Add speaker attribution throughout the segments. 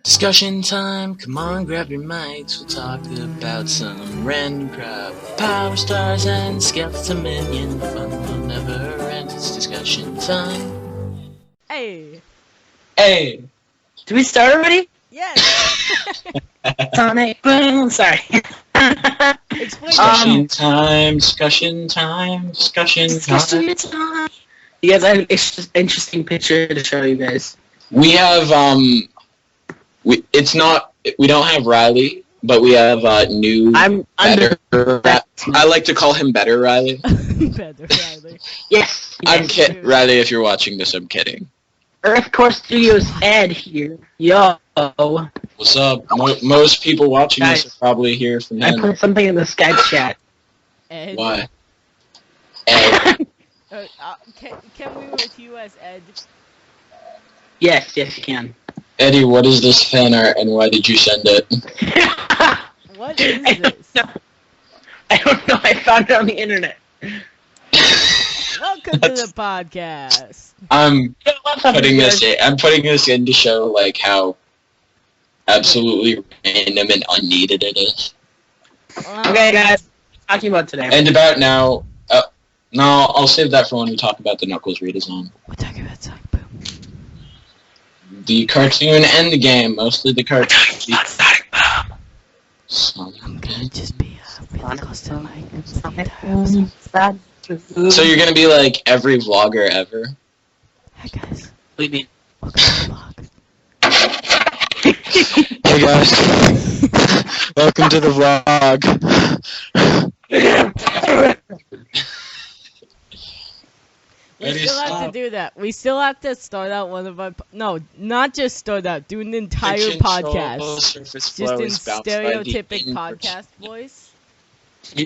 Speaker 1: Discussion time, come on, grab your mics. We'll talk about some random crap, power stars and skeleton minion. Fun will never end. It's discussion time.
Speaker 2: Hey.
Speaker 3: Hey.
Speaker 4: Did we start already?
Speaker 2: Yes.
Speaker 4: Sonic Boom. Sorry.
Speaker 2: Explain
Speaker 3: Discussion time.
Speaker 4: You guys have an interesting picture to show you guys.
Speaker 3: We have we don't have Riley, but we have new
Speaker 4: I'm
Speaker 3: better. I like to call him Better Riley.
Speaker 2: Better Riley.
Speaker 4: Yes.
Speaker 3: I'm kidding, Riley. If you're watching this, I'm kidding.
Speaker 4: EarthCoreStudios Ed here. Yo.
Speaker 3: What's up? Most people watching
Speaker 4: Guys,
Speaker 3: this are probably here from
Speaker 4: I
Speaker 3: him.
Speaker 4: put something in the Skype chat.
Speaker 2: Ed.
Speaker 3: Why? Ed.
Speaker 2: Can we with you as Ed?
Speaker 4: Yes, you can.
Speaker 3: Eddie, what is this fan art and why did you send it?
Speaker 2: What is this?
Speaker 4: I don't know. I found it on the internet.
Speaker 2: Welcome to the podcast.
Speaker 3: I'm putting this in to show like how absolutely random and unneeded it is.
Speaker 4: Okay, guys. Talking about today.
Speaker 3: And about now, no, I'll save that for when we talk about the Knuckles redesign.
Speaker 2: We're talking about Sonic Boom.
Speaker 3: The cartoon and the game, mostly the cartoon.
Speaker 2: I'm gonna just be really close to the mic.
Speaker 3: So you're gonna be like every vlogger ever?
Speaker 2: Hi guys.
Speaker 4: What do you mean?
Speaker 2: Welcome to the vlog.
Speaker 3: Hey guys, welcome to the vlog.
Speaker 2: We still have to do that. We still have to start out one of our... No, not just start out. Do an entire podcast. Just in stereotypic podcast voice.
Speaker 4: Did you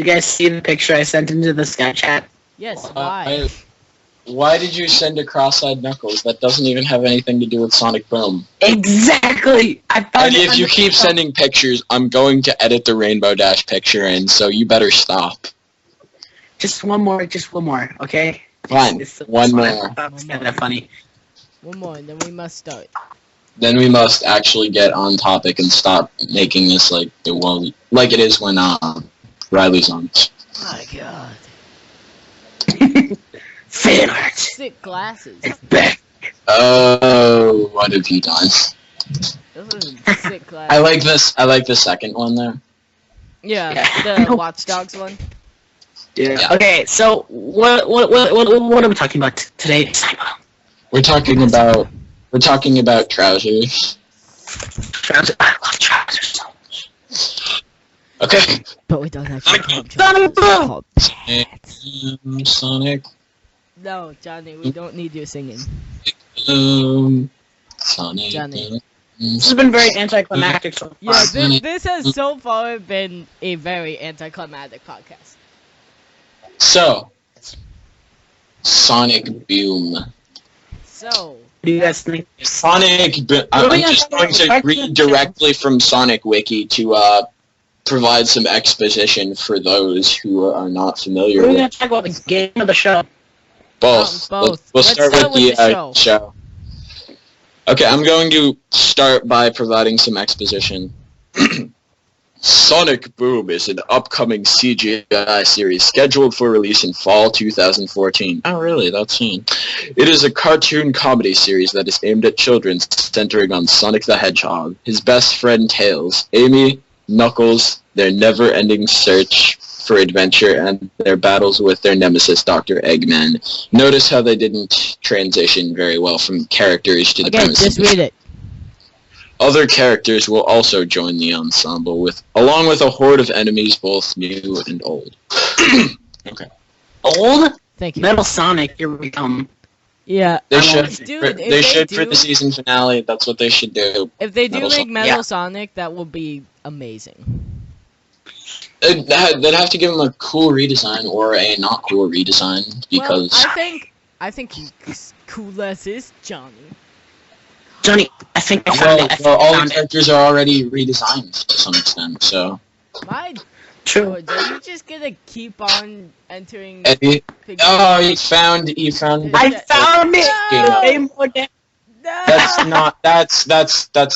Speaker 4: guys see the picture I sent into the Skype chat?
Speaker 2: Yes, why?
Speaker 3: Why did you send a cross-eyed Knuckles? That doesn't even have anything to do with Sonic Boom.
Speaker 4: Exactly! I found
Speaker 3: And if you keep sending pictures, I'm going to edit the Rainbow Dash picture in, so you better stop.
Speaker 4: Just one more, okay?
Speaker 3: Fine, one more.
Speaker 4: That's kind of funny.
Speaker 2: One more, and then we must start.
Speaker 3: Then we must actually get on topic and stop making this like it is when Riley's on.
Speaker 2: My god.
Speaker 4: Fan art!
Speaker 2: Sick glasses.
Speaker 4: It's back!
Speaker 3: Oh, what have you done?
Speaker 2: Those are sick glasses.
Speaker 3: I like the second one there.
Speaker 2: Yeah, the Watch Dogs one.
Speaker 4: Yeah. Okay, so what are we talking about today?
Speaker 3: We're talking about trousers.
Speaker 4: Trousers. I love trousers so much.
Speaker 3: Okay.
Speaker 2: But we don't actually call them
Speaker 4: Sonic
Speaker 2: trousers.
Speaker 4: Boom!
Speaker 3: Sonic.
Speaker 2: No, Johnny, we don't need you singing.
Speaker 3: Sonic.
Speaker 2: Johnny.
Speaker 4: This has been very anticlimactic so far.
Speaker 2: Yeah, this has so far been a very anticlimactic podcast.
Speaker 3: So, Sonic Boom.
Speaker 2: So,
Speaker 4: What do you guys think?
Speaker 3: Sonic Boom. I'm just going to read directly from Sonic Wiki to provide some exposition for those who are not familiar
Speaker 4: We're
Speaker 3: with
Speaker 4: going to talk about the game of the show.
Speaker 3: both.
Speaker 2: Both.
Speaker 3: We'll
Speaker 2: Let's
Speaker 3: start with the show. Okay, I'm going to start by providing some exposition. Sonic Boom is an upcoming CGI series scheduled for release in fall 2014. Oh, really? That's soon. It is a cartoon comedy series that is aimed at children, centering on Sonic the Hedgehog, his best friend Tails, Amy, Knuckles, their never-ending search for adventure, and their battles with their nemesis, Dr. Eggman. Notice how they didn't transition very well from characters to the premises.
Speaker 2: Just read it.
Speaker 3: Other characters will also join the ensemble, along with a horde of enemies, both new and old. Okay.
Speaker 4: Old?
Speaker 2: Thank you.
Speaker 4: Metal Sonic, here we come.
Speaker 2: Yeah.
Speaker 3: They should.
Speaker 2: Dude,
Speaker 3: They should for the season finale. That's what they should do.
Speaker 2: If they do make Metal
Speaker 4: Yeah.
Speaker 2: Sonic, that will be amazing.
Speaker 3: They'd have to give him a cool redesign or a not cool redesign because.
Speaker 2: Well, I think he's cool as is, Johnny.
Speaker 4: Johnny, I think I found it.
Speaker 3: Well, all the characters are already redesigned to some extent, so.
Speaker 2: My
Speaker 4: True.
Speaker 2: George, are you just gonna keep on entering?
Speaker 3: Eddie,
Speaker 2: the
Speaker 3: oh,
Speaker 2: game?
Speaker 3: you found.
Speaker 4: I found it!
Speaker 2: No!
Speaker 4: Way more than-
Speaker 2: no!
Speaker 3: That's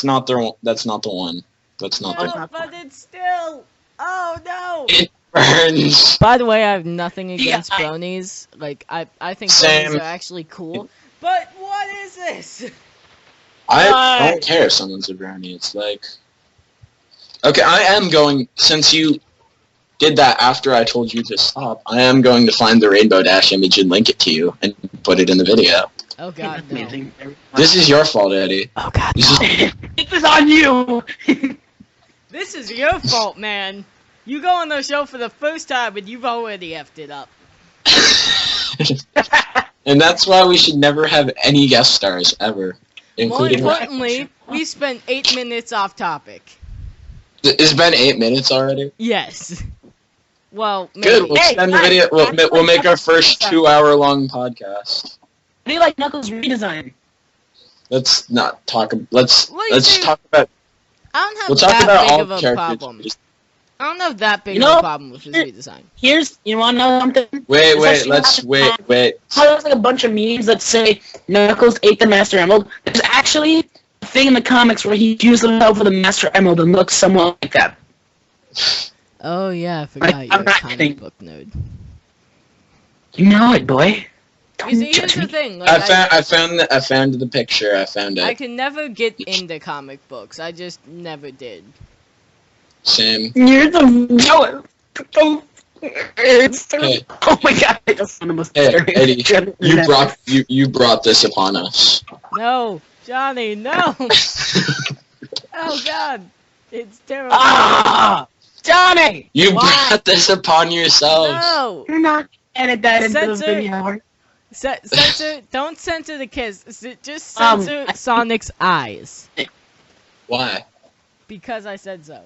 Speaker 3: not the one. That's not the one. That's not the one.
Speaker 2: But it's still. Oh no!
Speaker 3: It burns.
Speaker 2: By the way, I have nothing against bronies. Like I think
Speaker 3: Same.
Speaker 2: bronies are actually cool. But what is this?
Speaker 3: I don't care if someone's a brownie. It's like, okay, I am going, since you did that after I told you to stop, I am going to find the Rainbow Dash image and link it to you and put it in the video.
Speaker 2: Oh god, no.
Speaker 3: This is your fault, Eddie.
Speaker 2: Oh god,
Speaker 3: This
Speaker 4: This is on you!
Speaker 2: This is your fault, man. You go on the show for the first time and you've already effed it up.
Speaker 3: And that's why we should never have any guest stars, ever.
Speaker 2: More
Speaker 3: Including
Speaker 2: importantly, we spent 8 minutes off topic.
Speaker 3: It's been 8 minutes already?
Speaker 2: Yes. Well, maybe.
Speaker 3: Good, we'll extend the video. We'll make our first 2-hour-long podcast.
Speaker 4: How do you like Knuckles' redesign?
Speaker 3: Let's not talk. Let's
Speaker 2: see,
Speaker 3: talk about.
Speaker 2: I don't have
Speaker 3: We'll talk
Speaker 2: that
Speaker 3: about
Speaker 2: big
Speaker 3: all
Speaker 2: of a
Speaker 3: characters.
Speaker 2: problem. I don't have that big
Speaker 4: You
Speaker 2: of
Speaker 4: know,
Speaker 2: a problem with his redesign.
Speaker 4: You wanna know something?
Speaker 3: Wait.
Speaker 4: It's actually
Speaker 3: Wait.
Speaker 4: How there's like a bunch of memes that say Knuckles ate the Master Emerald. There's actually a thing in the comics where he fused himself with the Master Emerald and looks somewhat like that.
Speaker 2: Oh yeah, I forgot
Speaker 4: I'm
Speaker 2: you're a
Speaker 4: not
Speaker 2: comic
Speaker 4: kidding.
Speaker 2: book nerd.
Speaker 4: You know it, boy.
Speaker 2: You see, here's the thing. Like,
Speaker 3: I found the picture. I found it.
Speaker 2: I can never get into comic books. I just never did.
Speaker 3: Same.
Speaker 4: You're the no.
Speaker 3: Hey.
Speaker 4: Oh my god! I just almost
Speaker 3: Hey, Eddie, you brought this upon us.
Speaker 2: No, Johnny, no. Oh god, it's terrible.
Speaker 4: Ah, Johnny!
Speaker 3: You
Speaker 2: Why?
Speaker 3: brought this upon yourself.
Speaker 2: No.
Speaker 4: You're not edit that into the
Speaker 2: Censor.
Speaker 4: video.
Speaker 2: Censor. Don't censor the kiss. Just censor Sonic's eyes.
Speaker 3: Why?
Speaker 2: Because I said so.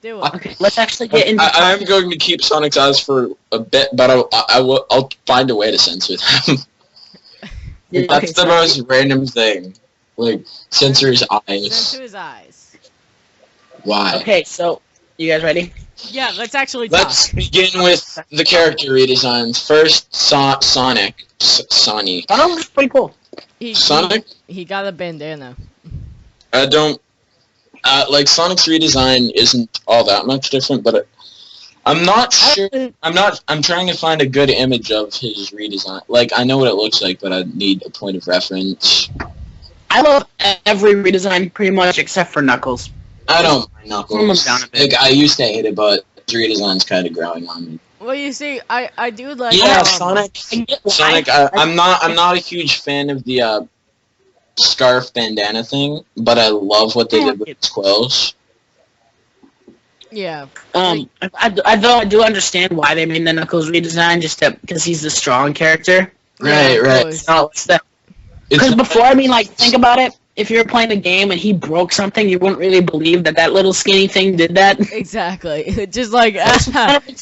Speaker 2: Do it.
Speaker 4: Okay, let's actually get into.
Speaker 3: I'm going to keep Sonic's eyes for a bit, but I'll find a way to censor them. That's the most random thing. Like, censor his eyes.
Speaker 2: Censor his eyes.
Speaker 3: Why?
Speaker 4: Okay, so you guys ready?
Speaker 2: Yeah, let's actually talk.
Speaker 3: Let's begin with the character redesigns. First, Sonic. Sonny.
Speaker 4: Oh, that's pretty cool.
Speaker 3: Sonic?
Speaker 2: He got a bandana.
Speaker 3: I don't... like, Sonic's redesign isn't all that much different, but I'm not sure... I'm trying to find a good image of his redesign. Like, I know what it looks like, but I need a point of reference.
Speaker 4: I love every redesign pretty much except for Knuckles.
Speaker 3: I don't mind Knuckles.
Speaker 4: Down a bit.
Speaker 3: Like, I used to hate it, but his redesign's kind of growing on me.
Speaker 2: Well, you see, I do like.
Speaker 3: Yeah, Sonic. I'm not a huge fan of the scarf bandana thing, but I love what they did with his quills.
Speaker 2: Yeah.
Speaker 4: I do understand why they made the Knuckles redesign, just because he's the strong character.
Speaker 3: Right.
Speaker 4: Because before, I mean, like, think about it. If you were playing a game and he broke something, you wouldn't really believe that little skinny thing did that.
Speaker 2: Exactly. Just like,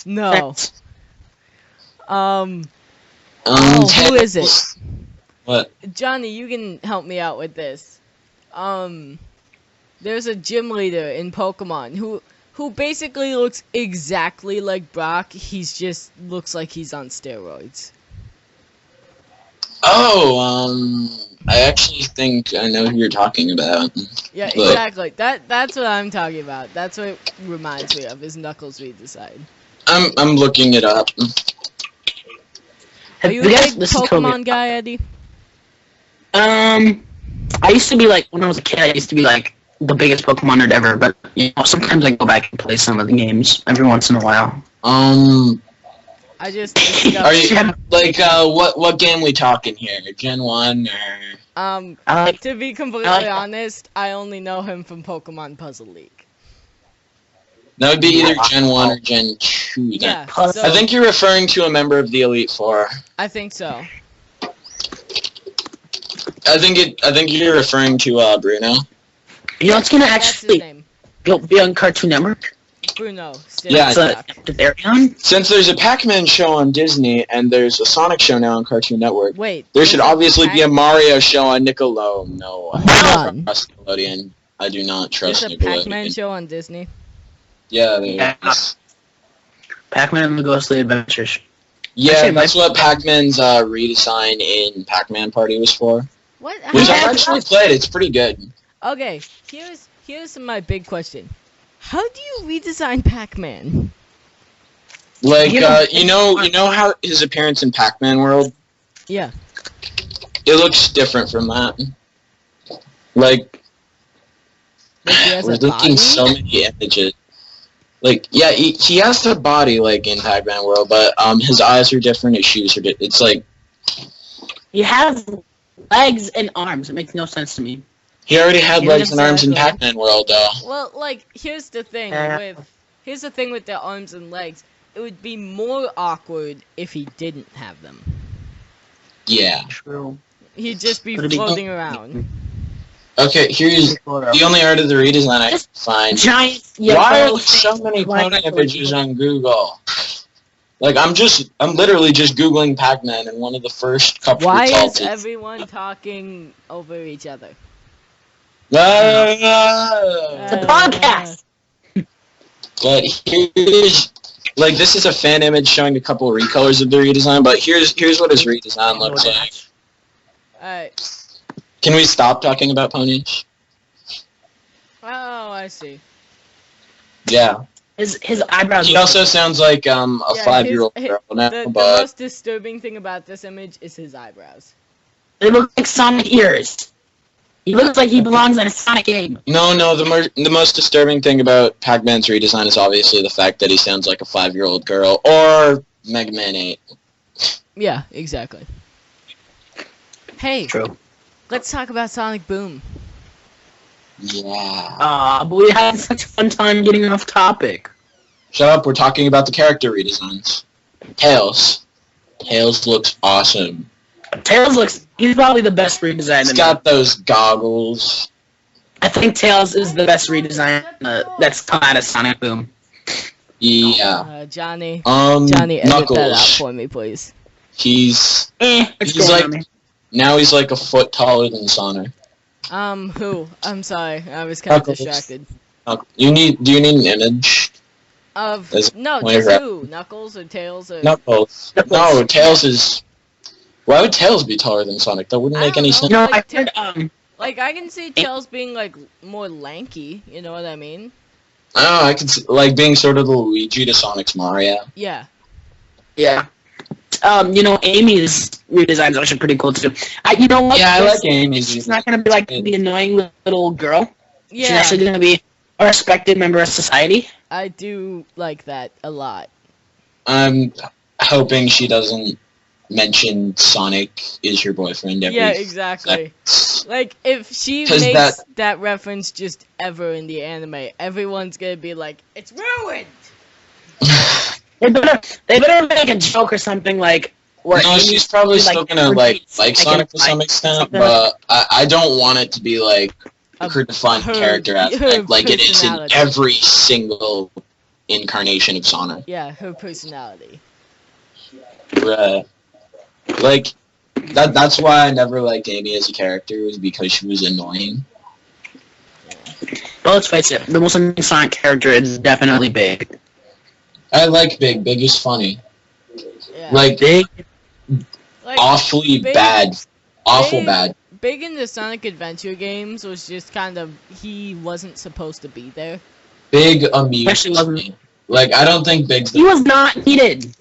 Speaker 2: no. Who is it?
Speaker 3: What?
Speaker 2: Johnny, you can help me out with this. There's a gym leader in Pokemon who basically looks exactly like Brock. He's just looks like he's on steroids.
Speaker 3: Oh, I actually think I know who you're talking about.
Speaker 2: Yeah, exactly. That's what I'm talking about. That's what it reminds me of, is Knuckles redesign.
Speaker 3: I'm looking it up.
Speaker 2: Are you a big Pokemon guy, Eddie?
Speaker 4: I used to be like, when I was a kid, I used to be like the biggest Pokemon nerd ever, but you know, sometimes I go back and play some of the games every once in a while.
Speaker 2: I just
Speaker 3: Are you like what game we talking here? Gen 1 or
Speaker 2: to be completely honest, I only know him from Pokemon Puzzle League.
Speaker 3: That would be either Gen 1 or Gen 2 then.
Speaker 2: Yeah, so
Speaker 3: I think you're referring to a member of the Elite Four.
Speaker 2: I think so.
Speaker 3: I think you're referring to Bruno.
Speaker 4: You know, it's gonna
Speaker 2: That's his
Speaker 4: actually
Speaker 2: name.
Speaker 4: be on Cartoon Network.
Speaker 2: Bruno.
Speaker 3: Yeah,
Speaker 4: on.
Speaker 3: Since there's a Pac-Man show on Disney and there's a Sonic show now on Cartoon Network,
Speaker 2: Wait.
Speaker 3: there should obviously be a Mario show on Nickelodeon. No, I don't trust Nickelodeon. I do not trust
Speaker 2: There's a
Speaker 3: Nickelodeon.
Speaker 2: Pac-Man show on Disney.
Speaker 3: Yeah, there is.
Speaker 4: Pac-Man and the Ghostly Adventures.
Speaker 3: Yeah, that's what Pac-Man's redesign in Pac-Man Party was for.
Speaker 2: What?
Speaker 3: Which I've actually played. It's pretty good.
Speaker 2: Okay, here's my big question. How do you redesign Pac-Man?
Speaker 3: Like, you know how his appearance in Pac-Man World?
Speaker 2: Yeah.
Speaker 3: It looks different from that. Like, we're looking so many images. Like, yeah, he has the body, like, in Pac-Man World, but, his eyes are different, his shoes are different. It's like...
Speaker 4: He has legs and arms. It makes no sense to me.
Speaker 3: He already had legs and arms in Pac-Man World, though.
Speaker 2: Well, like, here's the thing with the arms and legs. It would be more awkward if he didn't have them.
Speaker 3: Yeah.
Speaker 4: True.
Speaker 2: He'd just be floating around.
Speaker 3: Okay, here's the only art of the redesign I can find.
Speaker 4: Giant.
Speaker 3: Why are there so many pony images on Google? Like, I'm literally just Googling Pac-Man, and one of the first couple results.
Speaker 2: Why is everyone talking over each other?
Speaker 4: It's a podcast.
Speaker 3: But here's, like, this is a fan image showing a couple of recolors of the redesign, but here's what his redesign looks like.
Speaker 2: Alright.
Speaker 3: Can we stop talking about ponies?
Speaker 2: Oh, I see.
Speaker 3: Yeah.
Speaker 4: His eyebrows.
Speaker 3: He also sounds like a 5-year-old girl now,
Speaker 2: the
Speaker 3: but
Speaker 2: most disturbing thing about this image is his eyebrows.
Speaker 4: They look like Sonic ears. He looks like he belongs in a Sonic game.
Speaker 3: No, the most disturbing thing about Pac-Man's redesign is obviously the fact that he sounds like a 5-year-old girl, or Mega Man 8.
Speaker 2: Yeah, exactly. Hey,
Speaker 4: True.
Speaker 2: Let's talk about Sonic Boom.
Speaker 3: Yeah.
Speaker 4: But we had such a fun time getting off topic.
Speaker 3: Shut up, we're talking about the character redesigns. Tails. Tails looks awesome.
Speaker 4: Tails looks... He's probably the best redesign.
Speaker 3: He's got those goggles.
Speaker 4: I think Tails is the best redesign that's come out of Sonic Boom.
Speaker 3: Yeah.
Speaker 2: Johnny,
Speaker 3: Johnny,
Speaker 2: edit
Speaker 3: Knuckles.
Speaker 2: that out for me, please.
Speaker 3: He's like... Now he's like a foot taller than Sonic.
Speaker 2: Who? I'm sorry, I was kind of distracted.
Speaker 3: Do you need an image?
Speaker 2: No, just who? Knuckles or Tails or...
Speaker 3: Knuckles. No, Tails is... Why would Tails be taller than Sonic? That wouldn't make any sense.
Speaker 4: No, I heard,
Speaker 2: Like, I can see Tails being, like, more lanky, you know what I mean?
Speaker 3: Oh, I could see, like, being sort of the Luigi to Sonic's Mario.
Speaker 2: Yeah.
Speaker 4: Yeah. Amy's redesign is actually pretty cool too. You know what?
Speaker 3: Yeah, I like Amy's.
Speaker 4: She's not gonna be like the annoying little girl.
Speaker 2: Yeah.
Speaker 4: She's actually gonna be a respected member of society.
Speaker 2: I do like that a lot.
Speaker 3: I'm hoping she doesn't mention Sonic is your boyfriend every
Speaker 2: exactly. Like, if she makes that reference just ever in the anime, everyone's gonna be like, it's ruined!
Speaker 4: They better make a joke or something like...
Speaker 3: No, she's probably still gonna like Sonic to some extent, but I don't want it to be like her defined character aspect, like it is in every single incarnation of Sonic.
Speaker 2: Yeah, her personality.
Speaker 3: Right. Like, that's why I never liked Amy as a character, was because she was annoying.
Speaker 4: But let's face it, the most annoying Sonic character is definitely Big.
Speaker 3: I like Big. Big is funny.
Speaker 2: Yeah.
Speaker 3: Like, Big, awfully bad. Awful bad.
Speaker 2: Big in the Sonic Adventure games was just kind of, he wasn't supposed to be there.
Speaker 3: Big amused me. Like, I don't think Big's...
Speaker 4: He was not needed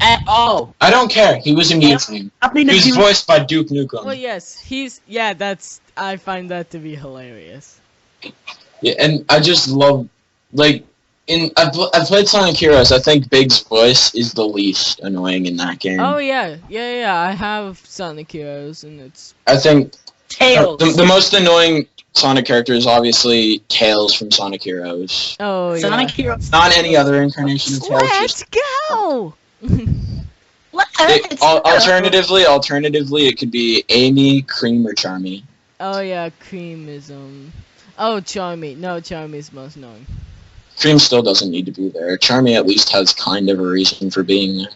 Speaker 4: at all.
Speaker 3: I don't care. He was amusing. He was voiced by Duke Nukem.
Speaker 2: Well, yes. I find that to be hilarious.
Speaker 3: Yeah, and I just love, like... I've played Sonic Heroes. I think Big's voice is the least annoying in that game.
Speaker 2: Oh yeah. I have Sonic Heroes, and it's...
Speaker 3: I think
Speaker 4: Tails.
Speaker 3: The most annoying Sonic character is obviously Tails from Sonic Heroes.
Speaker 2: Oh yeah.
Speaker 4: Sonic Heroes.
Speaker 3: Not any other incarnation of Tails.
Speaker 2: Let's go.
Speaker 3: Alternatively, it could be Amy, Cream, or Charmy.
Speaker 2: Oh yeah, Cream is Oh, Charmy. No, Charmy's most annoying.
Speaker 3: Cream still doesn't need to be there. Charmy at least has kind of a reason for being there.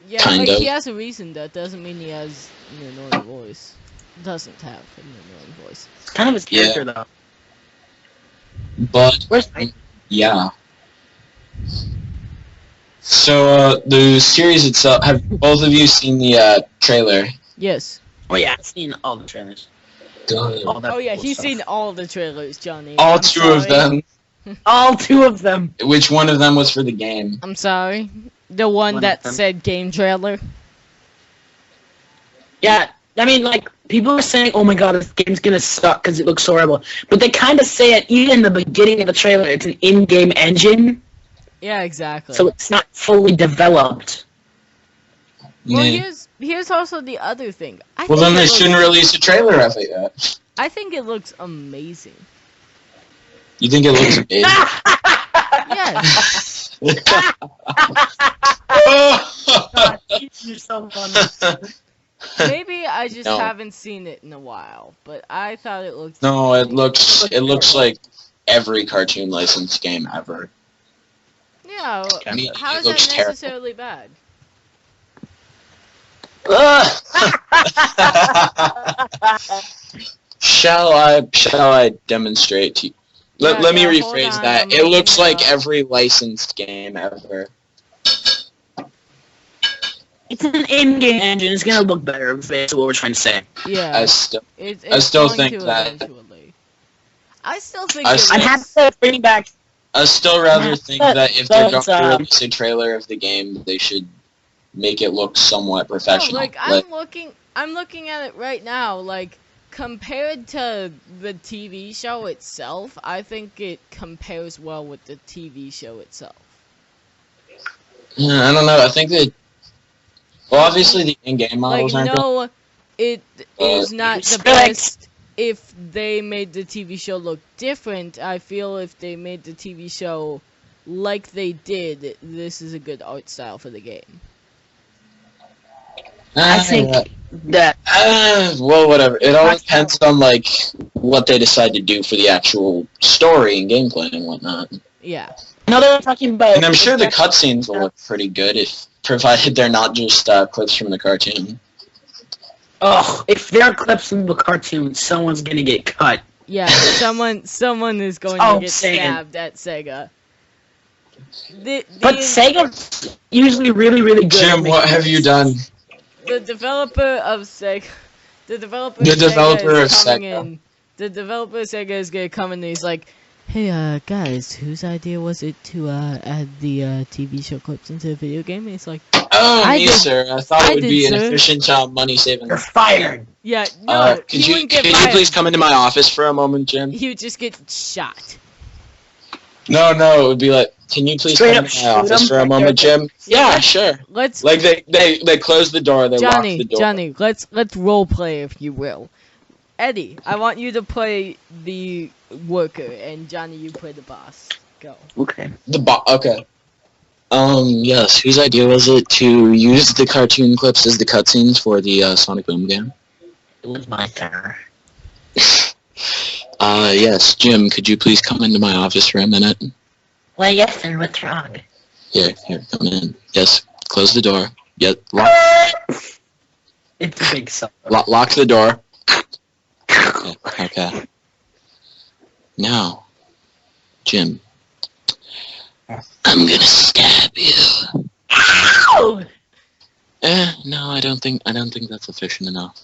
Speaker 2: Yeah, kind of. He has a reason. That doesn't mean he has an annoying voice. Doesn't have an annoying voice.
Speaker 4: It's kind of his character, though.
Speaker 3: But, yeah. So, the series itself, have both of you seen the trailer?
Speaker 2: Yes.
Speaker 4: Oh yeah, I've seen all the trailers.
Speaker 2: Oh yeah, he's seen all the trailers, Johnny.
Speaker 3: All two of them.
Speaker 4: All two of them.
Speaker 3: Which one of them was for the game?
Speaker 2: I'm sorry. The one that said game trailer.
Speaker 4: Yeah, I mean, like, people are saying, oh my god, this game's gonna suck because it looks horrible. But they kind of say it even in the beginning of the trailer. It's an in-game engine.
Speaker 2: Yeah, exactly.
Speaker 4: So it's not fully developed.
Speaker 2: Well,
Speaker 3: Yeah.
Speaker 2: here's also the other thing.
Speaker 3: Well, then they shouldn't release a trailer of it yet.
Speaker 2: I think it looks amazing.
Speaker 3: You think it looks amazing?
Speaker 2: Yes.
Speaker 4: You're so funny.
Speaker 2: Maybe I just haven't seen it in a while, but I thought it looked.
Speaker 3: No, it looks like every cartoon licensed game ever.
Speaker 2: Yeah.
Speaker 3: I mean,
Speaker 2: How
Speaker 3: it
Speaker 2: is
Speaker 3: looks
Speaker 2: that
Speaker 3: terrible.
Speaker 2: necessarily bad?
Speaker 3: Shall I demonstrate to you? Let me rephrase that. It looks like every licensed game ever.
Speaker 4: It's an in-game engine. It's gonna look better. That's what we're trying to say.
Speaker 2: Yeah.
Speaker 3: I still
Speaker 2: going
Speaker 3: think
Speaker 2: to
Speaker 3: that.
Speaker 2: eventually. I still think
Speaker 3: I
Speaker 2: it
Speaker 3: still-
Speaker 4: I'd have to bring back.
Speaker 3: I still rather think that if they're going to
Speaker 4: But,
Speaker 3: release a trailer of the game, they should make it look somewhat professional.
Speaker 2: No, like I'm looking at it right now. Like compared to the TV show itself, I think it compares well with the TV show itself.
Speaker 3: I don't know. I think that. Well, obviously the in-game models
Speaker 2: Like
Speaker 3: aren't.
Speaker 2: no, it is not the
Speaker 4: Respect.
Speaker 2: best. If they made the TV show look different, I feel if they made the TV show like they did, this is a good art style for the game.
Speaker 4: I think that.
Speaker 3: Well, whatever. It all depends on like what they decide to do for the actual story and gameplay and whatnot.
Speaker 2: Yeah.
Speaker 4: No, they're talking about.
Speaker 3: And I'm sure the cutscenes will look pretty good if provided they're not just clips from the cartoon.
Speaker 4: Oh, if there are clips from the cartoon, someone's gonna get cut.
Speaker 2: Yeah, someone is going to get stabbed at Sega.
Speaker 4: But Sega's usually really, really good.
Speaker 3: Jim, what have you done?
Speaker 2: The developer of Sega. The developer
Speaker 3: The
Speaker 2: of
Speaker 3: developer
Speaker 2: Sega
Speaker 3: of
Speaker 2: is coming
Speaker 3: Sega.
Speaker 2: in. The developer of Sega is gonna come in and he's like, "Hey, guys, whose idea was it to add the TV show clips into the video game?" And he's like,
Speaker 3: Oh,
Speaker 2: I
Speaker 3: me,
Speaker 2: did-
Speaker 3: sir. I thought
Speaker 2: I
Speaker 3: it would
Speaker 2: did,
Speaker 3: be an
Speaker 2: sir.
Speaker 3: efficient job, money-saving.
Speaker 4: You're fired.
Speaker 2: "Yeah, no,
Speaker 3: Could
Speaker 2: he
Speaker 3: you
Speaker 2: wouldn't get
Speaker 3: could you
Speaker 2: fired.
Speaker 3: please come into my office for a moment, Jim?
Speaker 2: He would just get shot."
Speaker 3: No, it would be like, can you please
Speaker 4: Straight
Speaker 3: come
Speaker 4: up
Speaker 3: into my
Speaker 4: shoot
Speaker 3: office
Speaker 4: him
Speaker 3: for a
Speaker 4: right
Speaker 3: moment,
Speaker 4: there.
Speaker 3: Jim? Yeah, sure.
Speaker 2: Let's
Speaker 3: Like they close the door, they lock the door.
Speaker 2: Johnny, let's role play if you will. Eddie, I want you to play the worker, and Johnny, you play the boss. Go.
Speaker 4: Okay.
Speaker 3: Okay. Yes. Whose idea was it to use the cartoon clips as the cutscenes for the Sonic Boom game?
Speaker 4: It was my turn.
Speaker 3: Yes, Jim. Could you please come into my office for a minute?
Speaker 4: Well, yes, sir. What's wrong?
Speaker 3: Here, come in. Yes. Close the door. Yep. Lock
Speaker 4: It's a big song.
Speaker 3: lock the door. Okay. Now, Jim. I'm gonna stab you.
Speaker 4: Ow!
Speaker 3: No, I don't think that's efficient enough.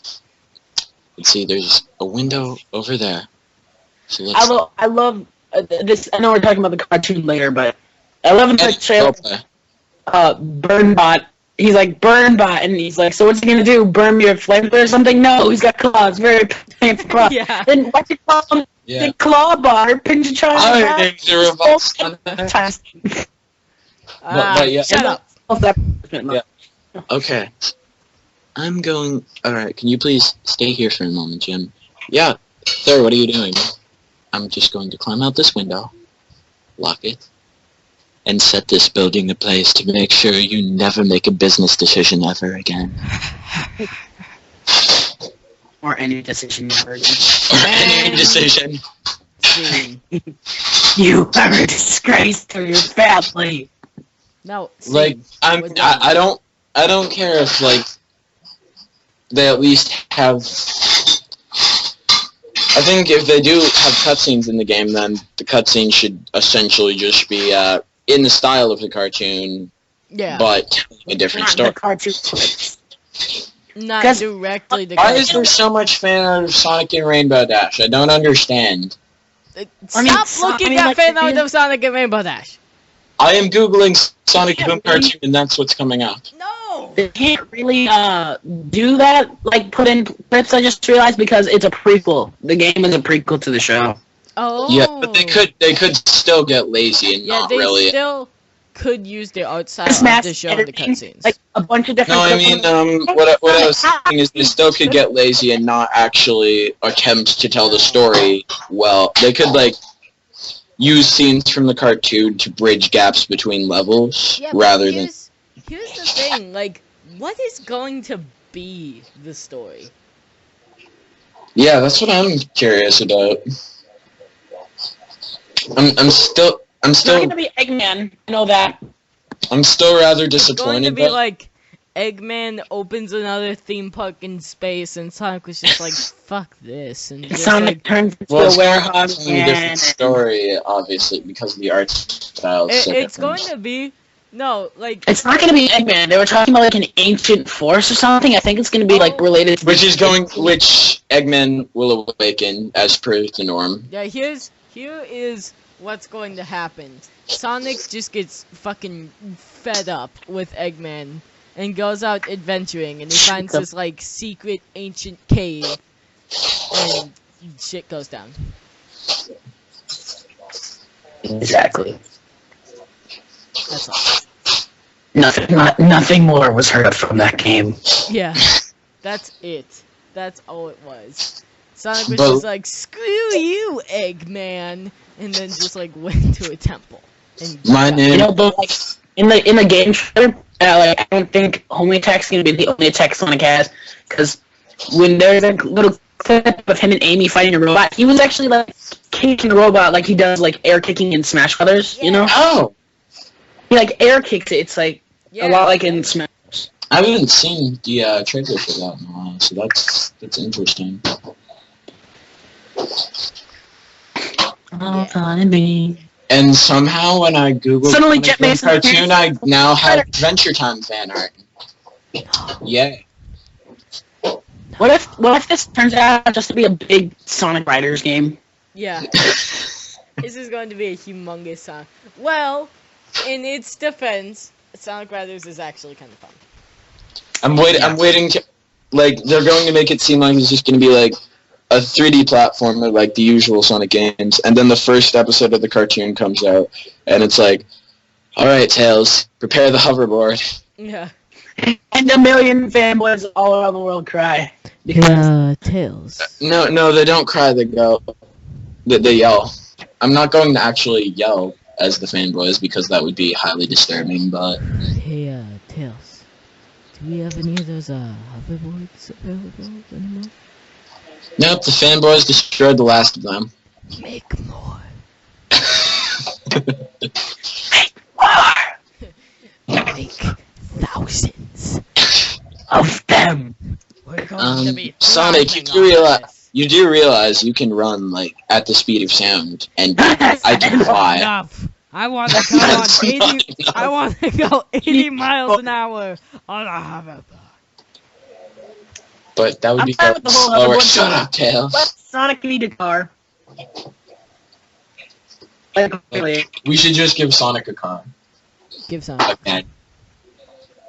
Speaker 3: Let's see, there's a window over there. So let's
Speaker 4: I love this. I know we're talking about the cartoon later, but I love in the trailer.
Speaker 3: Okay.
Speaker 4: Burnbot. He's like Burnbot, and he's like, so what's he gonna do? Burn me with flamethrower or something? No, he's got claws. Very painful claws.
Speaker 2: Yeah.
Speaker 4: Then what's it called?
Speaker 3: Yeah.
Speaker 4: The Clawbot or Pinch Charge.
Speaker 3: I named the revolts on that. But yeah.
Speaker 2: Shut up.
Speaker 3: Yeah. Okay. Alright, can you please stay here for a moment, Jim? Yeah. Sir, what are you doing? I'm just going to climb out this window, lock it, and set this building ablaze to make sure you never make a business decision ever again.
Speaker 4: Or any decision ever again.
Speaker 3: Or any decision.
Speaker 2: Scene.
Speaker 4: You are a disgrace to your family.
Speaker 2: No. Scene.
Speaker 3: Like,
Speaker 2: We're done.
Speaker 3: I don't care if, like, they at least have... I think if they do have cutscenes in the game, then the cutscene should essentially just be in the style of the cartoon,
Speaker 2: Yeah.
Speaker 3: but telling a different
Speaker 4: Not
Speaker 3: story.
Speaker 4: the cartoon clips.
Speaker 2: not
Speaker 4: 'Cause-
Speaker 2: directly to
Speaker 3: Why is there
Speaker 2: cartoons.
Speaker 3: so much fan art of Sonic and Rainbow Dash? I don't understand.
Speaker 2: Stop looking at
Speaker 4: like,
Speaker 2: fan art of Sonic and Rainbow Dash.
Speaker 3: I am Googling Sonic
Speaker 4: Yeah,
Speaker 3: Boom
Speaker 4: really?
Speaker 3: cartoon and that's what's coming up.
Speaker 2: No.
Speaker 4: They can't really do that, like put in clips. I just realized because it's a prequel. The game is a prequel to the show.
Speaker 2: Oh.
Speaker 3: Yeah, but they could still get lazy and
Speaker 2: Yeah,
Speaker 3: not
Speaker 2: they
Speaker 3: really.
Speaker 2: still could use their art style
Speaker 4: Just
Speaker 2: of
Speaker 4: mass
Speaker 2: the show in the
Speaker 4: editing,
Speaker 2: cutscenes.
Speaker 4: like a bunch of different.
Speaker 3: No, I
Speaker 4: clips
Speaker 3: mean,
Speaker 4: on-
Speaker 3: what I was saying is they still could get lazy and not actually attempt to tell the story well. They could, like, use scenes from the cartoon to bridge gaps between levels,
Speaker 2: Yeah, but
Speaker 3: rather than...
Speaker 2: here's the thing, like, what is going to be the story?
Speaker 3: Yeah, that's what I'm curious about. I'm still
Speaker 4: It's not gonna be Eggman. I know that.
Speaker 3: I'm still rather
Speaker 2: It's going
Speaker 3: disappointed.
Speaker 2: to be
Speaker 3: but
Speaker 2: like Eggman opens another theme park in space, and Sonic was just like, "Fuck this," and just
Speaker 4: Sonic
Speaker 2: like,
Speaker 4: turns into
Speaker 3: well,
Speaker 4: a
Speaker 3: it's
Speaker 4: warehouse
Speaker 3: a different
Speaker 4: man.
Speaker 3: story, obviously, because the art style is so
Speaker 2: it's
Speaker 3: different.
Speaker 2: going to be no, like
Speaker 4: It's not gonna be Eggman. They were talking about like an ancient force or something. I think it's gonna be like related to
Speaker 3: Which Eggman will awaken as per the norm.
Speaker 2: yeah. Here is what's going to happen. Sonic just gets fucking fed up with Eggman and goes out adventuring, and he finds this like secret ancient cave, and shit goes down.
Speaker 4: Exactly.
Speaker 2: That's all.
Speaker 4: Nothing more was heard from that game.
Speaker 2: Yeah, that's it. That's all it was. Sonic was
Speaker 3: But-
Speaker 2: just like, "Screw you, Eggman," and then just like went to a temple. And
Speaker 3: My
Speaker 4: You
Speaker 3: name.
Speaker 4: know, but like in the game trailer, like I don't think Homing Attack's gonna be the only attack Sonic has, because when there's a little clip of him and Amy fighting a robot, he was actually like kicking the robot like he does like air kicking in Smash Brothers. You know,
Speaker 3: Oh,
Speaker 4: he like air kicks it. It's like
Speaker 2: yeah,
Speaker 4: a lot like in Smash.
Speaker 3: I haven't seen the trailer for that in a while, so that's interesting. And somehow when I Google
Speaker 4: Suddenly
Speaker 3: Sonic
Speaker 4: Jet
Speaker 3: Boom
Speaker 4: Mason
Speaker 3: cartoon, I
Speaker 4: appears.
Speaker 3: now have Adventure Time fan art. Yeah.
Speaker 4: What if this turns out just to be a big Sonic Riders game?
Speaker 2: Yeah. This is going to be a humongous Sonic. Well, in its defense, Sonic Riders is actually kind of fun.
Speaker 3: I'm waiting to, like, they're going to make it seem like it's just going to be like a 3D platformer like the usual Sonic games, and then the first episode of the cartoon comes out, and it's like, alright, Tails, prepare the hoverboard.
Speaker 2: Yeah.
Speaker 4: And a million fanboys all around the world cry. Because
Speaker 2: Tails.
Speaker 3: No, they don't cry, they go, they yell. I'm not going to actually yell as the fanboys, because that would be highly disturbing, but...
Speaker 2: Hey, Tails. Do we have any of those, hoverboards available anymore?
Speaker 3: Nope, the fanboys destroyed the last of them.
Speaker 2: Make more. Make thousands
Speaker 4: of them.
Speaker 2: We're going to be
Speaker 3: Sonic, you
Speaker 2: thriving
Speaker 3: do
Speaker 2: on
Speaker 3: realize
Speaker 2: this.
Speaker 3: you can run like at the speed of sound, and I can fly.
Speaker 2: Enough. I want to go on
Speaker 3: That's
Speaker 2: 80.
Speaker 3: not enough.
Speaker 2: I want to go 80 miles an hour on a hoverboard.
Speaker 3: But that would
Speaker 4: I'm
Speaker 3: be
Speaker 4: fine with the whole
Speaker 3: slower.
Speaker 4: hoverboard
Speaker 3: Shut
Speaker 4: thing.
Speaker 3: up, Tails.
Speaker 4: Let Sonic need a car. Like, really.
Speaker 3: We should just give Sonic a car.
Speaker 2: Give Sonic.
Speaker 3: Okay.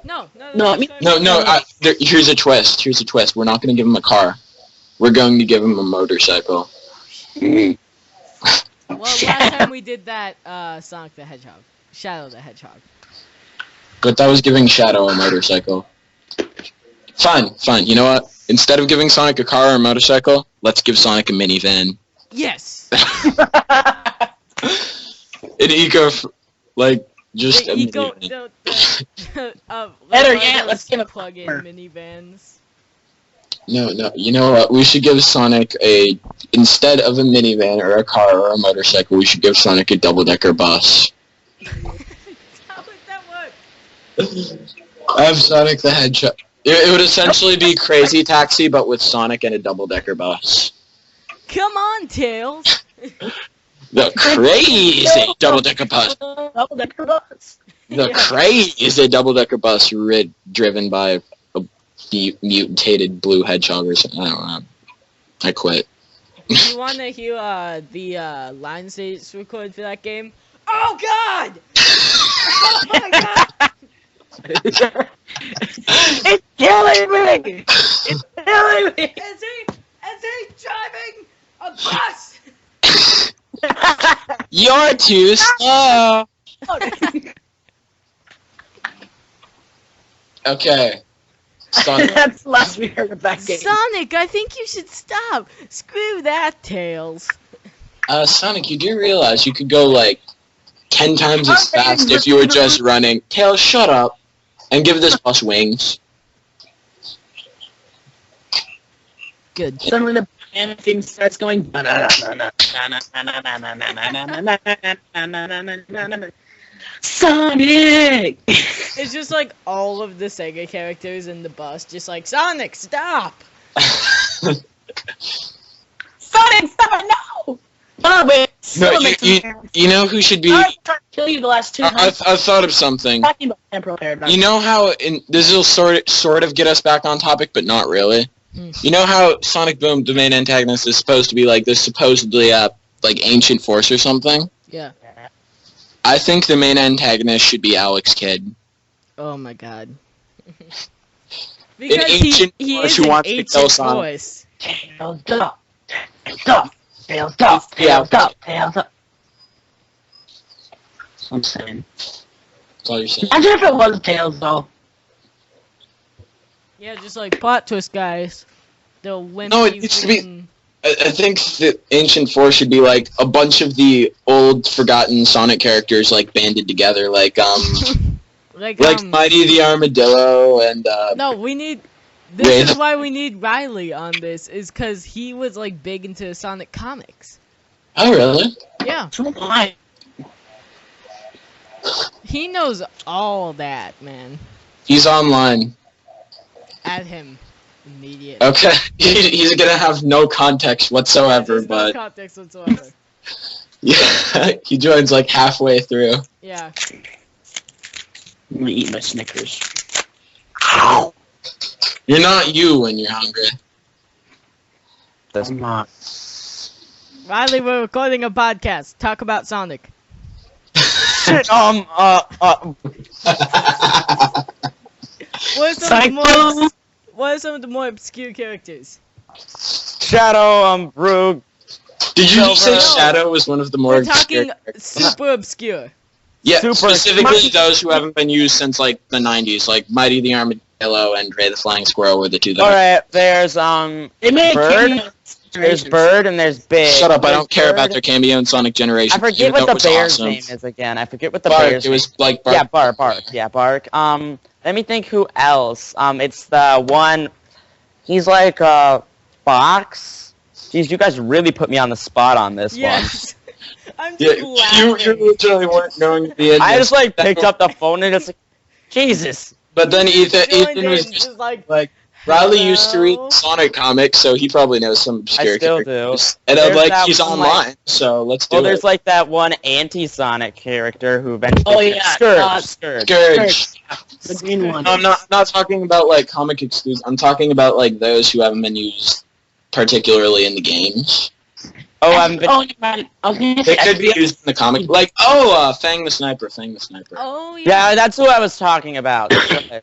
Speaker 2: No.
Speaker 4: No, I mean-
Speaker 3: No. Here's a twist. We're not going to give him a car. We're going to give him a motorcycle.
Speaker 2: Well, last time we did that, Sonic the Hedgehog. Shadow the Hedgehog.
Speaker 3: But that was giving Shadow a motorcycle. Fine. You know what? Instead of giving Sonic a car or a motorcycle, let's give Sonic a minivan.
Speaker 2: Yes!
Speaker 3: An eco, just
Speaker 2: The
Speaker 3: a
Speaker 2: eco...
Speaker 3: minivan.
Speaker 4: Better
Speaker 2: like
Speaker 4: yet,
Speaker 2: those
Speaker 4: let's give a
Speaker 2: plug-in
Speaker 4: car.
Speaker 2: minivans.
Speaker 3: No, you know what? We should give Sonic instead of a minivan or a car or a motorcycle, we should give Sonic a double-decker bus.
Speaker 2: How would that work?
Speaker 3: I have Sonic the Hedgehog. It would essentially be Crazy Taxi, but with Sonic and a double-decker
Speaker 2: Come on, Tails!
Speaker 3: The crazy double-decker bus.
Speaker 4: Double-decker bus.
Speaker 3: The
Speaker 2: Yeah.
Speaker 3: crazy double-decker bus driven by a mutated blue hedgehog or something. I don't know. I quit.
Speaker 2: Do you want to hear the lines they recorded for that game? Oh God! Oh my God!
Speaker 4: It's killing me! It's killing me!
Speaker 2: Is he driving a bus?
Speaker 3: You're too slow. Okay. Sonic.
Speaker 4: That's the last we heard of that game.
Speaker 2: Sonic, I think you should stop. Screw that, Tails.
Speaker 3: Sonic, you do realize you could go like 10 times as fast if you were just running. Tails, shut up. And give this bus wings.
Speaker 2: Good.
Speaker 4: Suddenly the piano theme starts going. Sonic!
Speaker 2: It's just like all of the Sega characters in the bus, just like, Sonic, stop!
Speaker 4: Sonic, stop! No! Oh, wait.
Speaker 3: No, you know who should be...
Speaker 4: I was trying to kill you the last 2
Speaker 3: I thought of something.
Speaker 4: Talking about temporal paradox.
Speaker 3: You know how this will sort of get us back on topic, but not really. You know how Sonic Boom, the main antagonist, is supposed to be like this supposedly like ancient force or something?
Speaker 2: Yeah.
Speaker 3: I think the main antagonist should be Alex Kidd.
Speaker 2: Oh my God.
Speaker 3: An
Speaker 2: Because
Speaker 3: ancient
Speaker 2: he
Speaker 3: force
Speaker 2: is
Speaker 3: who
Speaker 2: an
Speaker 3: wants to kill
Speaker 2: ancient
Speaker 3: Sonic.
Speaker 2: voice.
Speaker 4: Tails up! Tails up! Tails up! Tails up! Tails up! That's what I'm saying.
Speaker 3: That's all you're saying.
Speaker 4: Imagine if it was Tails, though.
Speaker 2: Yeah, just like plot twist, guys. The wimpy
Speaker 3: No, it needs to be-
Speaker 2: freaking-
Speaker 3: I think the ancient force should be like a bunch of the old forgotten Sonic characters like banded together, like
Speaker 2: like
Speaker 3: Mighty the Armadillo and
Speaker 2: No, we need.
Speaker 3: Ray
Speaker 2: This is
Speaker 3: the-
Speaker 2: why we need Riley on this, is because he was like big into Sonic comics.
Speaker 3: Oh really?
Speaker 2: Yeah,
Speaker 4: So am I.
Speaker 2: he knows all that, man.
Speaker 3: He's online.
Speaker 2: Add him immediately.
Speaker 3: Okay, he's gonna have no context whatsoever,
Speaker 2: There's no
Speaker 3: but
Speaker 2: context whatsoever.
Speaker 3: yeah, he joins like halfway through.
Speaker 2: Yeah.
Speaker 4: I'm gonna eat my Snickers.
Speaker 3: You're not you when you're hungry.
Speaker 4: I'm not.
Speaker 2: Riley, we're recording a podcast. Talk about Sonic.
Speaker 5: Shit,
Speaker 2: What are some of the more obscure characters?
Speaker 5: Shadow, Brug.
Speaker 3: Did you just say
Speaker 2: Silver.
Speaker 3: Shadow was one of the more
Speaker 2: We're
Speaker 3: obscure
Speaker 2: talking
Speaker 3: characters?
Speaker 2: super obscure.
Speaker 3: Yeah,
Speaker 5: super-
Speaker 3: specifically those who haven't been used since like the 90s, like Mighty the Armadillo and Ray the Flying Squirrel were the two that.
Speaker 5: Alright, there's,
Speaker 4: They made
Speaker 5: Bird?
Speaker 4: cameos.
Speaker 5: there's Bird and there's Big.
Speaker 3: Shut up! I
Speaker 5: There's
Speaker 3: don't care about
Speaker 5: Bird.
Speaker 3: their cameo in Sonic Generations.
Speaker 5: I forget
Speaker 3: even
Speaker 5: what
Speaker 3: though
Speaker 5: the
Speaker 3: it was
Speaker 5: bear's
Speaker 3: awesome.
Speaker 5: name is again. I forget what the
Speaker 3: Bark.
Speaker 5: bear's
Speaker 3: It was like
Speaker 5: name.
Speaker 3: Bark.
Speaker 5: Yeah, Bark. Let me think who else. It's the one. He's like Box. Jeez, you guys really put me on the spot on this
Speaker 2: Yes. I'm
Speaker 3: Yeah,
Speaker 2: just laughing.
Speaker 3: you originally weren't going to be in
Speaker 5: one. I
Speaker 3: this,
Speaker 5: just like picked up the phone and it's like, Jesus.
Speaker 3: but then Ethan
Speaker 2: Joined
Speaker 3: was
Speaker 2: in,
Speaker 3: just
Speaker 2: like,
Speaker 3: Riley used to read
Speaker 2: hello?
Speaker 3: Sonic comics, so he probably knows some obscure
Speaker 5: I still do.
Speaker 3: characters. And
Speaker 5: There's
Speaker 3: like
Speaker 5: that
Speaker 3: he's
Speaker 5: one,
Speaker 3: online, so let's do
Speaker 5: Well,
Speaker 3: it.
Speaker 5: there's like that one anti-Sonic character who eventually.
Speaker 4: Oh, yeah,
Speaker 5: Scourge.
Speaker 3: Scourge.
Speaker 4: The green one.
Speaker 3: No, I'm not talking about like comic exclusives. I'm talking about like those who haven't been used particularly in the games.
Speaker 5: Oh,
Speaker 4: Oh, man. I was gonna
Speaker 3: They
Speaker 4: say
Speaker 3: could be
Speaker 4: SBS.
Speaker 3: used in the comic, like Fang the Sniper.
Speaker 2: Oh, yeah.
Speaker 5: Yeah, that's who I was talking about. That's right.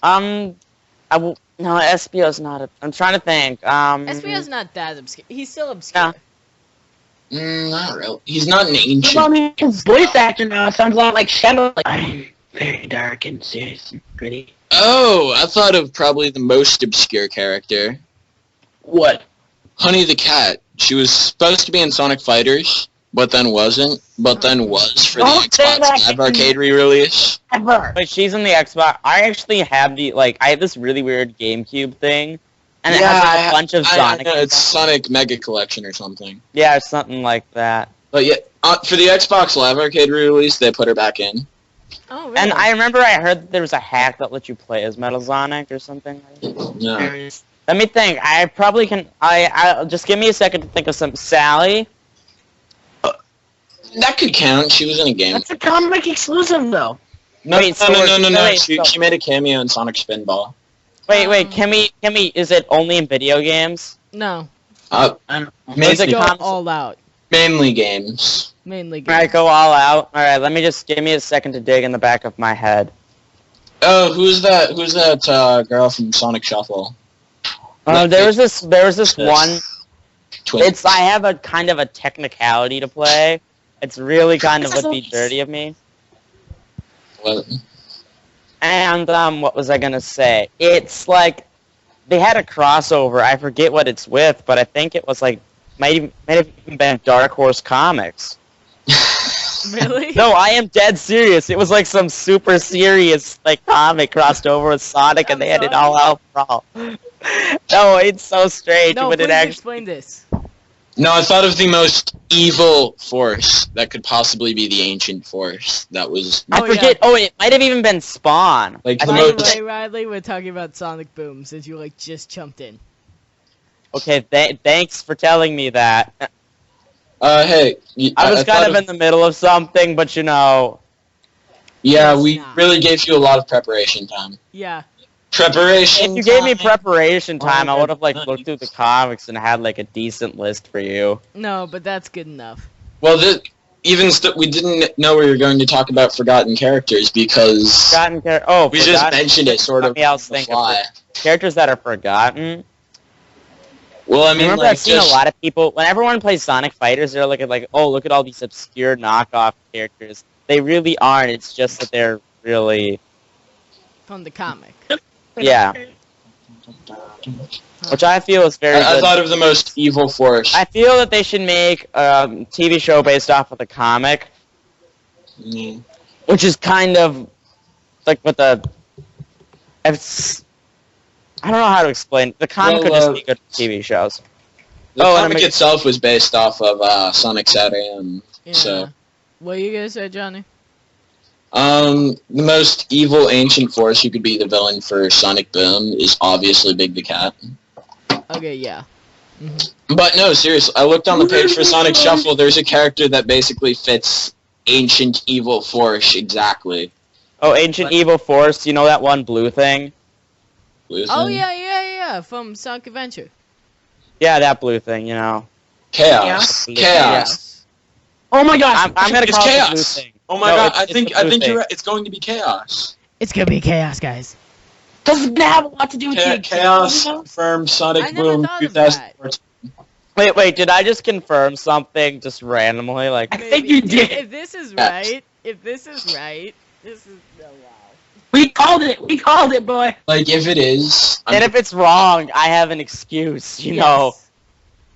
Speaker 5: No, SBO's not. I'm trying to think.
Speaker 2: SBO's not that obscure. He's still obscure.
Speaker 5: Yeah.
Speaker 3: Not really. He's not an
Speaker 4: Well, I
Speaker 3: ancient.
Speaker 4: mean, his voice actor now sounds a lot like Shadow. Like, I'm very dark and serious and gritty.
Speaker 3: Oh, I thought of probably the most obscure character,
Speaker 4: What?
Speaker 3: Honey the Cat. She was supposed to be in Sonic Fighters, but then wasn't. But then was for the
Speaker 4: Don't say
Speaker 3: Xbox
Speaker 4: that.
Speaker 3: Live Arcade re-release.
Speaker 4: Ever.
Speaker 5: But she's in the Xbox. I actually have I have this really weird GameCube thing, and it
Speaker 3: Yeah,
Speaker 5: has like, a bunch of Sonic.
Speaker 3: I know, it's Sonic Mega Collection or something.
Speaker 5: Yeah, or something like that.
Speaker 3: But yeah, for the Xbox Live Arcade re-release, they put her back in.
Speaker 2: Oh, really?
Speaker 5: And I remember I heard that there was a hack that let you play as Metal Sonic or something.
Speaker 3: Yeah.
Speaker 5: Let me think. I probably can. I'll just give me a second to think of some. Sally.
Speaker 3: That could count. She was in a game.
Speaker 4: That's a comic exclusive, though.
Speaker 3: No.
Speaker 5: Wait,
Speaker 3: No.
Speaker 5: wait,
Speaker 3: She made a cameo in Sonic Spinball.
Speaker 5: Wait, can we, is it only in video games?
Speaker 2: No.
Speaker 3: Mainly,
Speaker 2: Go all out.
Speaker 3: mainly games.
Speaker 2: Mainly games.
Speaker 5: Alright, go all out. Alright, let me just, give me a second to dig in the back of my head.
Speaker 3: Oh, who's that girl from Sonic Shuffle?
Speaker 5: There was this one,
Speaker 3: Twin.
Speaker 5: I have a kind of a technicality to play. It's really kind of would be dirty of me.
Speaker 3: What?
Speaker 5: And, what was I gonna say? It's like, they had a crossover, I forget what it's with, but I think it was like, might have even been Dark Horse Comics.
Speaker 2: Really?
Speaker 5: No, I am dead serious. It was like some super serious, like, comic crossed over with Sonic, and they had it all out brawl. No, it's so strange.
Speaker 2: No,
Speaker 5: when
Speaker 2: please
Speaker 5: it actually...
Speaker 2: explain this.
Speaker 3: No, I thought of the most evil force that could possibly be the ancient force. That was
Speaker 5: I forget. Yeah. Oh, it might have even been Spawn.
Speaker 3: like
Speaker 2: By
Speaker 3: the
Speaker 2: the
Speaker 3: most.
Speaker 2: way, Riley, we're talking about Sonic Boom since you like just jumped in.
Speaker 5: Okay, thanks for telling me that.
Speaker 3: Hey,
Speaker 5: I was kind of in the middle of something, but you know.
Speaker 3: Yeah,
Speaker 2: It's
Speaker 3: we
Speaker 2: not.
Speaker 3: really gave you a lot of preparation time.
Speaker 2: Yeah.
Speaker 3: Preparation.
Speaker 5: If you gave me
Speaker 3: time.
Speaker 5: preparation time, I would have like
Speaker 3: Nice.
Speaker 5: looked through the comics and had like a decent list for you.
Speaker 2: No, but that's good enough.
Speaker 3: Well, we didn't know we were going to talk about forgotten characters because
Speaker 5: We
Speaker 3: we just mentioned it sort of
Speaker 5: Let me else
Speaker 3: on the
Speaker 5: think
Speaker 3: fly.
Speaker 5: of characters that are forgotten.
Speaker 3: Well, I mean,
Speaker 5: Remember,
Speaker 3: like,
Speaker 5: I've seen a lot of people, when everyone plays Sonic Fighters, they're looking like, oh, look at all these obscure knockoff characters. They really aren't, it's just that they're really,
Speaker 2: From the comic.
Speaker 5: yeah. Which I feel is very
Speaker 3: I
Speaker 5: good.
Speaker 3: thought of the most evil force.
Speaker 5: I feel that they should make a TV show based off of the comic,
Speaker 3: Mm.
Speaker 5: which is kind of like what the... I don't know how to explain. The comic could just be good for TV shows.
Speaker 3: The
Speaker 5: Oh, and
Speaker 3: comic itself was based off of Sonic Saturn.
Speaker 2: Yeah.
Speaker 3: So,
Speaker 2: What are you gonna say, Johnny?
Speaker 3: the most evil ancient force who could be the villain for Sonic Boom is obviously Big the Cat.
Speaker 2: Okay, yeah.
Speaker 3: But no, seriously, I looked on the page for Sonic Shuffle. There's a character that basically fits ancient evil force exactly.
Speaker 5: Oh, Ancient Evil Force, you know that one blue thing?
Speaker 3: Blue
Speaker 2: Oh
Speaker 3: thing?
Speaker 2: yeah, from Sonic Adventure.
Speaker 5: Yeah, that blue thing, you know.
Speaker 3: Chaos.
Speaker 5: Yeah.
Speaker 3: Chaos.
Speaker 4: Oh my gosh!
Speaker 5: I'm gonna
Speaker 3: It's
Speaker 5: call it the blue
Speaker 3: chaos.
Speaker 5: thing.
Speaker 3: Oh my
Speaker 5: No,
Speaker 3: god,
Speaker 5: it's
Speaker 3: I
Speaker 5: the
Speaker 3: think
Speaker 5: blue thing.
Speaker 3: you're right. It's going to be chaos.
Speaker 2: It's gonna be chaos, guys.
Speaker 4: Does it have a lot to do with the
Speaker 3: Chaos
Speaker 4: you know?
Speaker 3: confirmed
Speaker 2: I
Speaker 3: Sonic
Speaker 2: never
Speaker 3: Boom
Speaker 2: thought of that.
Speaker 3: 2014.
Speaker 5: Wait, did I just confirm something just randomly? Like,
Speaker 4: I think you did.
Speaker 2: If this is right, this is wow.
Speaker 4: We called it, boy.
Speaker 3: Like, if it is,
Speaker 5: and if it's wrong, I have an excuse, you know.
Speaker 2: Yes.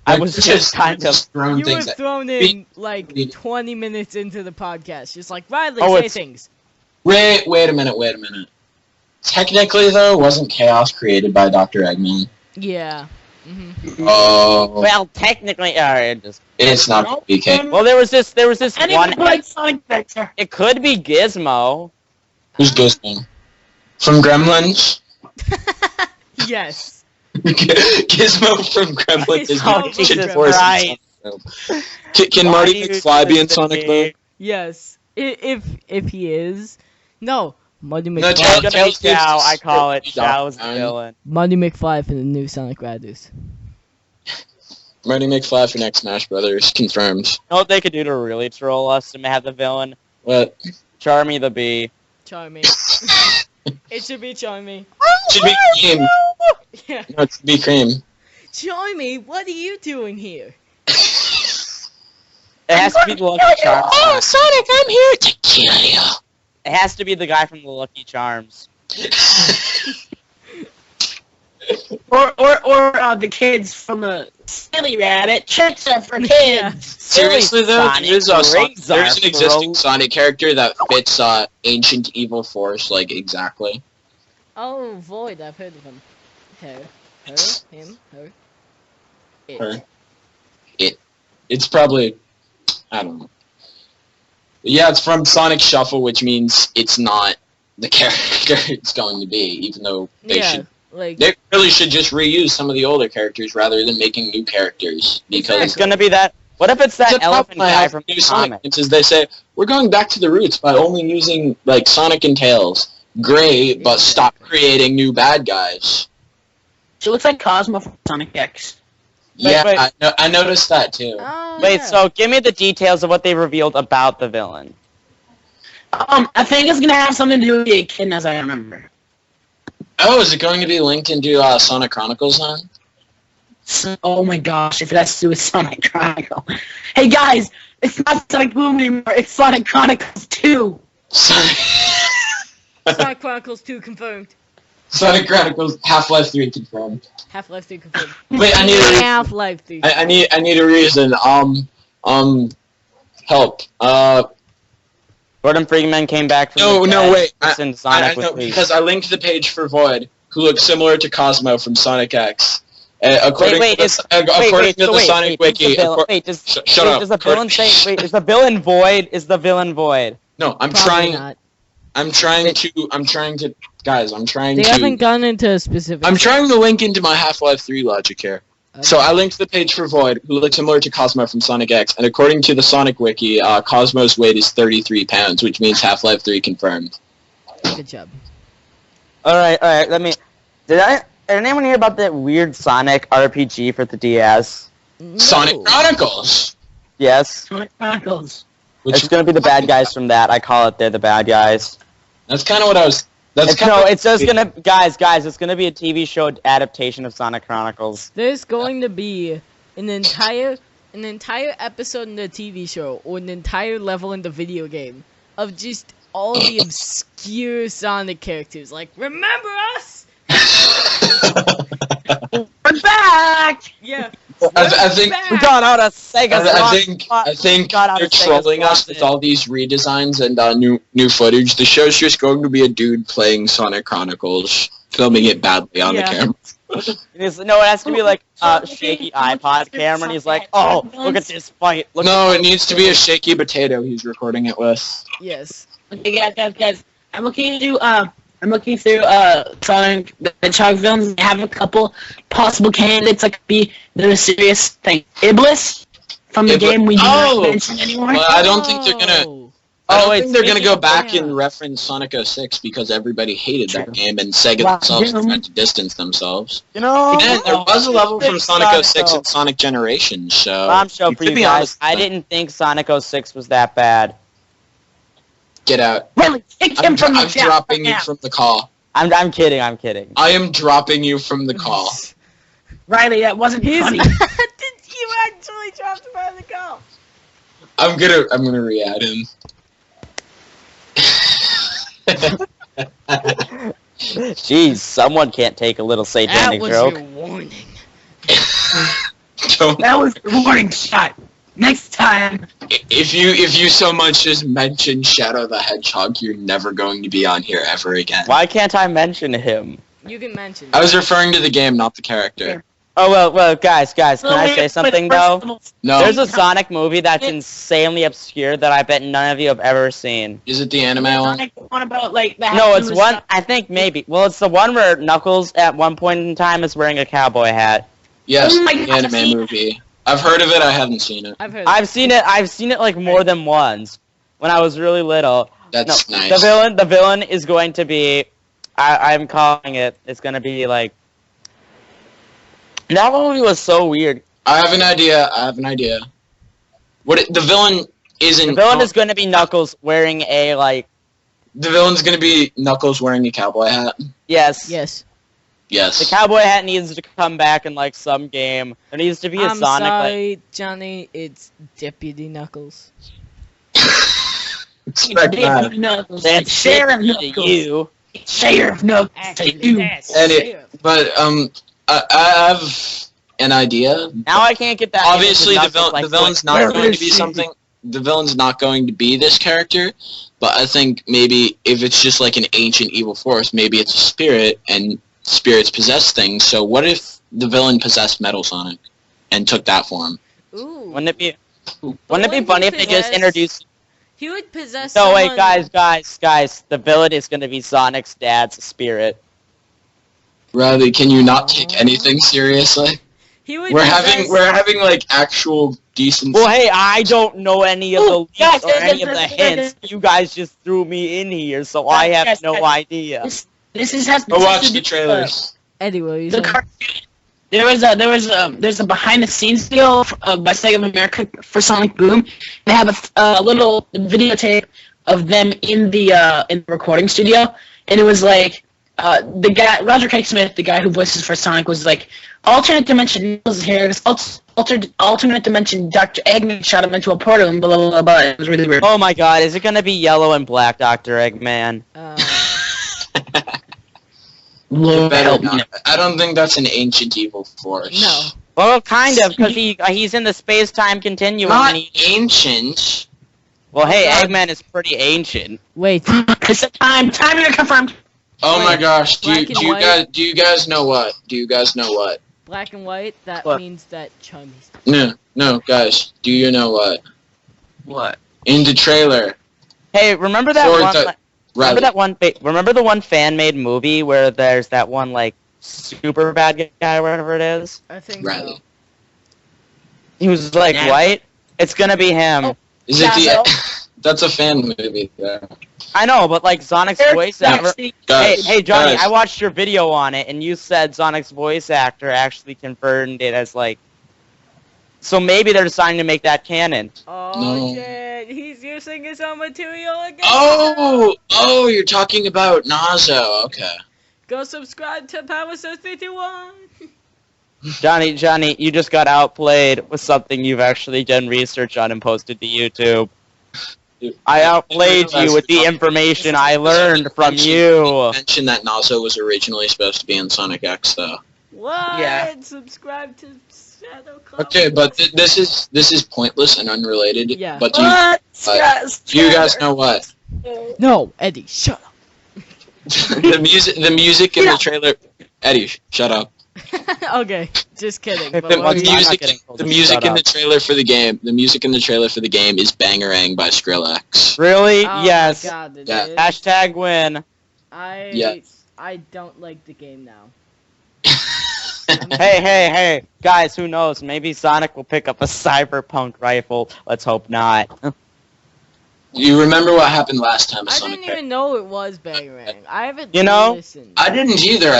Speaker 5: I was just kind of...
Speaker 3: throwing
Speaker 2: You were
Speaker 3: things at
Speaker 2: thrown in like 20 minutes into the podcast, just like Riley,
Speaker 5: Oh,
Speaker 2: say
Speaker 5: it's-
Speaker 2: things.
Speaker 3: Wait a minute. Technically, though, wasn't Chaos created by Dr. Eggman?
Speaker 2: Yeah.
Speaker 3: Oh,
Speaker 5: Well, technically, alright, just...
Speaker 3: it's not BK.
Speaker 5: Well, there was this
Speaker 4: Anyone
Speaker 5: one...
Speaker 4: played Sonic Adventure?
Speaker 5: It could be Gizmo.
Speaker 3: Who's Gizmo? From Gremlins?
Speaker 2: Yes.
Speaker 3: Gizmo from Gremlins is
Speaker 2: Oh,
Speaker 3: the
Speaker 2: Jesus
Speaker 3: ancient force in
Speaker 5: Christ.
Speaker 3: Sonic Boom. Can
Speaker 5: Why
Speaker 3: Marty
Speaker 5: do you
Speaker 3: McFly be
Speaker 5: do
Speaker 3: in
Speaker 5: this to
Speaker 3: Sonic
Speaker 5: me?
Speaker 3: Boom?
Speaker 2: Yes. If he is, no. Marty
Speaker 3: No,
Speaker 2: McFly.
Speaker 5: It's gonna be
Speaker 3: Tails gives
Speaker 5: Chow,
Speaker 3: us-
Speaker 5: I call it.
Speaker 3: Stop,
Speaker 5: Chow's the
Speaker 3: man.
Speaker 5: villain.
Speaker 2: Marty McFly for the new Sonic Riders.
Speaker 3: Marty McFly for next Smash Brothers, confirmed.
Speaker 5: You know what they could do to really troll us to have the villain?
Speaker 3: What?
Speaker 5: Charmy the Bee.
Speaker 2: Charmy. It should be Charmy.
Speaker 3: Should be Cream.
Speaker 2: Yeah.
Speaker 3: No, it should be Cream.
Speaker 2: Charmy, what are you doing here?
Speaker 5: It has to be the Lucky Charms.
Speaker 3: Oh, Sonic, I'm here to kill you.
Speaker 5: It has to be the guy from the Lucky Charms.
Speaker 4: Or the kids from the Silly Rabbit. Tricks are for kids.
Speaker 2: Yeah.
Speaker 3: Seriously though,
Speaker 5: Sonic
Speaker 3: there's
Speaker 5: rings are
Speaker 3: an existing
Speaker 5: pro-
Speaker 3: Sonic character that fits ancient evil force like exactly.
Speaker 2: Oh, Void, I've heard of him. Her, him, her. It.
Speaker 3: Her. It's probably, I don't know. Yeah, it's from Sonic Shuffle, which means it's not the character it's going to be, even though they
Speaker 2: Yeah,
Speaker 3: should.
Speaker 2: like,
Speaker 3: They really should just reuse some of the older characters rather than making new characters because
Speaker 5: It's gonna be that. What if it's
Speaker 3: the
Speaker 5: that elephant
Speaker 3: problem I
Speaker 5: guy
Speaker 3: have
Speaker 5: from
Speaker 3: with
Speaker 5: the
Speaker 3: new Sonic
Speaker 5: comic?
Speaker 3: games is they say we're going back to the roots by only using like Sonic and Tails. great, but stop
Speaker 2: Exactly.
Speaker 3: creating new bad guys.
Speaker 4: She looks like Cosmo from Sonic X.
Speaker 3: Yeah,
Speaker 5: wait.
Speaker 3: I noticed that too.
Speaker 2: Oh,
Speaker 5: Wait,
Speaker 2: yeah.
Speaker 5: so give me the details of what they revealed about the villain.
Speaker 4: I think it's gonna have something to do with the echidna, as I remember.
Speaker 3: Oh, is it going to be linked into Sonic Chronicles then?
Speaker 4: So, oh my gosh, if it has to do with Sonic Chronicle. Hey guys, it's not Sonic Boom anymore, it's Sonic Chronicles 2!
Speaker 3: Sonic
Speaker 2: Chronicles 2 confirmed.
Speaker 3: Sonic Chronicles Half-Life 3 confirmed.
Speaker 2: Half-Life 3 confirmed.
Speaker 3: Wait, I need a
Speaker 2: Half-Life 3.
Speaker 3: I need a reason. Help.
Speaker 5: Gordon Freeman came back from
Speaker 3: No,
Speaker 5: the
Speaker 3: no,
Speaker 5: dead,
Speaker 3: wait.
Speaker 5: and Sonic
Speaker 3: I know,
Speaker 5: was released.
Speaker 3: because I linked the page for Void, who looks similar to Cosmo from Sonic X. According to the Sonic Wiki.
Speaker 5: Does the villain say? Wait, is the villain Void? Is the villain Void?
Speaker 3: No, I'm
Speaker 2: Probably
Speaker 3: trying.
Speaker 2: not.
Speaker 3: I'm trying to. Guys, I'm trying
Speaker 2: They
Speaker 3: to.
Speaker 2: haven't gone into specifics.
Speaker 3: I'm trying to link into my Half-Life 3 logic here. So I linked the page for Void, who looks similar to Cosmo from Sonic X, and according to the Sonic Wiki, Cosmo's weight is 33 pounds, which means Half-Life 3 confirmed.
Speaker 2: Good job.
Speaker 5: All right. Did anyone hear about that weird Sonic RPG for the DS?
Speaker 2: No.
Speaker 3: Sonic Chronicles!
Speaker 5: Yes.
Speaker 4: Sonic Chronicles.
Speaker 3: Which,
Speaker 5: It's gonna be the bad guys from that. I call it they're the bad guys.
Speaker 3: that's kind of what I was... That's
Speaker 5: It's,
Speaker 3: kind
Speaker 5: no,
Speaker 3: of
Speaker 5: it's just gonna guys. It's gonna be a TV show adaptation of Sonic Chronicles.
Speaker 2: There's going to be an entire episode in the TV show or an entire level in the video game of just all the obscure Sonic characters. Like, remember us?
Speaker 4: We're back!
Speaker 2: Yeah.
Speaker 3: I think...
Speaker 5: We got out of Sega's
Speaker 3: I think
Speaker 5: got out
Speaker 3: they're
Speaker 5: of Sega's
Speaker 3: trolling us
Speaker 5: closet.
Speaker 3: with all these redesigns and new footage. The show's just going to be a dude playing Sonic Chronicles, filming it badly on the
Speaker 2: Yeah.
Speaker 3: camera.
Speaker 5: No, it has to be like a shaky iPod camera, and he's like, "Oh, look at this fight!" Look
Speaker 3: No,
Speaker 5: at
Speaker 3: it needs to be a shaky potato he's recording it with.
Speaker 2: Yes.
Speaker 4: Okay, guys. I'm looking through Sonic the Hedgehog films. I have a couple possible candidates that could be the serious thing. Iblis from the game we didn't mention anymore.
Speaker 3: Well, I don't think they're gonna.
Speaker 2: Oh.
Speaker 3: I don't
Speaker 5: wait,
Speaker 3: think they're gonna
Speaker 5: speaking
Speaker 3: go
Speaker 5: of
Speaker 3: back
Speaker 2: that-
Speaker 3: and reference Sonic 06 because everybody hated that
Speaker 4: True.
Speaker 3: game and Sega
Speaker 4: Wow,
Speaker 3: themselves
Speaker 4: yeah.
Speaker 3: tried to distance themselves.
Speaker 5: You know,
Speaker 3: And there was a level from Sonic
Speaker 5: Sonic
Speaker 3: 06
Speaker 5: though.
Speaker 3: and Sonic Generations, so
Speaker 5: Bombshell for
Speaker 3: to
Speaker 5: you
Speaker 3: be
Speaker 5: guys.
Speaker 3: honest,
Speaker 5: I didn't think Sonic 06 was that bad.
Speaker 3: get out.
Speaker 4: Really, kick him from the
Speaker 3: I'm
Speaker 4: chat
Speaker 3: dropping
Speaker 4: right
Speaker 3: you
Speaker 4: now.
Speaker 3: from the call.
Speaker 5: I'm kidding.
Speaker 3: I am dropping you from the call.
Speaker 4: Riley, that wasn't
Speaker 2: He's
Speaker 4: funny.
Speaker 2: Did you actually drop him out of the call?
Speaker 3: I'm gonna re-add him.
Speaker 5: Jeez, someone can't take a little
Speaker 2: That
Speaker 5: satanic
Speaker 2: was
Speaker 5: joke.
Speaker 2: your warning.
Speaker 3: Don't,
Speaker 4: That was the warning shot. Next time.
Speaker 3: if you so much as mention Shadow the Hedgehog, you're never going to be on here ever again.
Speaker 5: Why can't I mention him?
Speaker 2: You can mention.
Speaker 3: I was referring to the game, not the character.
Speaker 5: Oh well, guys, can I say something though?
Speaker 3: No,
Speaker 5: There's a Sonic movie that's insanely obscure that I bet none of you have ever seen.
Speaker 3: is it the anime one?
Speaker 4: Sonic one about like that.
Speaker 5: No, it's one. I think maybe. Well, it's the one where Knuckles at one point in time is wearing a cowboy hat.
Speaker 3: Yes,
Speaker 4: Oh my
Speaker 3: the
Speaker 4: God, I've
Speaker 3: anime
Speaker 4: seen
Speaker 3: movie. I've heard of it. I haven't seen it.
Speaker 2: I've heard.
Speaker 5: I've seen it. I've seen it like more than once when I was really little.
Speaker 3: That's
Speaker 5: No,
Speaker 3: nice.
Speaker 5: The villain is going to be. I'm calling it. It's going to be like. That movie was so weird.
Speaker 3: I have an idea. The villain isn't.
Speaker 5: The villain is going to be Knuckles wearing a like.
Speaker 3: The villain's gonna be Knuckles wearing a cowboy hat.
Speaker 5: Yes.
Speaker 2: Yes.
Speaker 3: Yes.
Speaker 5: The cowboy hat needs to come back in like some game. There needs to be a
Speaker 2: I'm
Speaker 5: Sonic.
Speaker 2: sorry, Johnny. It's Deputy Knuckles.
Speaker 3: Expect that.
Speaker 4: Knuckles.
Speaker 5: That's
Speaker 4: Sheriff
Speaker 5: to
Speaker 4: Knuckles.
Speaker 5: you.
Speaker 4: Sheriff Knuckles.
Speaker 2: Actually,
Speaker 4: To you.
Speaker 2: that's
Speaker 3: And it-
Speaker 2: Sheriff.
Speaker 3: But I have an idea.
Speaker 5: Now I can't get that.
Speaker 3: Obviously,
Speaker 5: image of
Speaker 3: the
Speaker 5: Knuckles, like,
Speaker 3: villain's not
Speaker 4: where
Speaker 3: going
Speaker 4: is
Speaker 3: to be
Speaker 4: she?
Speaker 3: something. The villain's not going to be this character. But I think maybe if it's just like an ancient evil force, maybe it's a spirit, and spirits possess things. So what if the villain possessed Metal Sonic and took that form?
Speaker 2: Ooh.
Speaker 5: Wouldn't it be
Speaker 2: Wouldn't he
Speaker 5: funny if they just
Speaker 2: possess-
Speaker 5: introduced?
Speaker 2: He would possess.
Speaker 5: No, wait,
Speaker 2: someone-
Speaker 5: guys. The villain is going to be Sonic's dad's spirit.
Speaker 3: Riley, can you not take anything seriously?
Speaker 2: He would
Speaker 3: We're having like actual decent.
Speaker 5: Well, hey, I don't know any of the leaks
Speaker 4: guys,
Speaker 5: or any of the hints. You guys just threw me in here, so I have no idea.
Speaker 4: This has
Speaker 3: Go watch the trailers.
Speaker 2: Eddie, what are you
Speaker 4: the
Speaker 2: saying?
Speaker 4: cartoon. There's a behind the scenes video by Sega of America for Sonic Boom. They have a little videotape of them in the recording studio, and it was like the guy Roger Craig Smith, the guy who voices for Sonic, was like, alternate dimension Niels is here. Alternate dimension Dr. Eggman shot him into a portal and blah blah blah blah. It was really weird.
Speaker 5: Oh my God, is it gonna be yellow and black, Dr. Eggman?
Speaker 4: Lord help me.
Speaker 3: I don't think that's an ancient evil force.
Speaker 2: No.
Speaker 5: Well, kind of, because he's in the space-time continuum.
Speaker 3: Not ancient.
Speaker 5: Well, hey, Eggman is pretty ancient.
Speaker 2: Wait.
Speaker 4: It's the time. Time you're confirmed.
Speaker 3: Oh my gosh! Do
Speaker 2: Black and white.
Speaker 3: you guys know what? Do you guys know what?
Speaker 2: Black and white. That
Speaker 5: What?
Speaker 2: means that Chinese.
Speaker 3: No, guys. Do you know what?
Speaker 4: What?
Speaker 3: In the trailer.
Speaker 5: Hey, remember that
Speaker 3: Or
Speaker 5: one?
Speaker 3: the-
Speaker 5: Remember that one? Remember the one fan-made movie where there's that one like super bad guy, or whatever it is?
Speaker 2: I think
Speaker 3: Riley.
Speaker 2: so.
Speaker 5: He was like
Speaker 4: Yeah.
Speaker 5: white. It's gonna be him.
Speaker 4: Oh.
Speaker 3: Is
Speaker 4: Yeah,
Speaker 3: it
Speaker 4: no.
Speaker 3: That's a fan movie. There.
Speaker 5: I know, but like Sonic's voice actor. Hey,
Speaker 3: Guys,
Speaker 5: hey, Johnny,
Speaker 3: guys.
Speaker 5: I watched your video on it, and you said Sonic's voice actor actually confirmed it as like. So maybe they're deciding to make that canon.
Speaker 2: Oh
Speaker 3: No.
Speaker 2: shit! He's using his own material again.
Speaker 3: Oh, you're talking about Nazo. Okay.
Speaker 2: Go subscribe to Power Source 321.
Speaker 5: Johnny, you just got outplayed with something you've actually done research on and posted to YouTube. I outplayed you with the information I learned from you.
Speaker 3: Mention that Nazo was originally supposed to be in Sonic X, though.
Speaker 2: What?
Speaker 4: Yeah.
Speaker 2: Subscribe to Shadowclaw.
Speaker 3: Okay, but this is pointless and unrelated.
Speaker 2: Yeah.
Speaker 3: But
Speaker 4: What?
Speaker 3: do you guys know what?
Speaker 2: No, Eddie, shut up.
Speaker 3: the music in the trailer. Eddie, shut up.
Speaker 2: Okay, just kidding.
Speaker 5: If
Speaker 2: But
Speaker 5: it
Speaker 2: what
Speaker 5: was
Speaker 2: were you-
Speaker 5: not
Speaker 3: music,
Speaker 5: getting told
Speaker 3: the
Speaker 5: to
Speaker 3: music
Speaker 5: shut
Speaker 3: in the
Speaker 5: up.
Speaker 3: trailer for the game. The music in the trailer for the game is "Bangarang" by Skrillex.
Speaker 5: Really?
Speaker 2: Oh
Speaker 5: Yes.
Speaker 2: My God, it
Speaker 3: Yeah.
Speaker 2: is.
Speaker 5: Hashtag win.
Speaker 3: Yes.
Speaker 2: I don't like the game now.
Speaker 5: Hey, guys, who knows? Maybe Sonic will pick up a cyberpunk rifle. Let's hope not.
Speaker 3: You remember what happened last time?
Speaker 2: I didn't even know it was Bangarang. I haven't listened.
Speaker 3: I didn't either.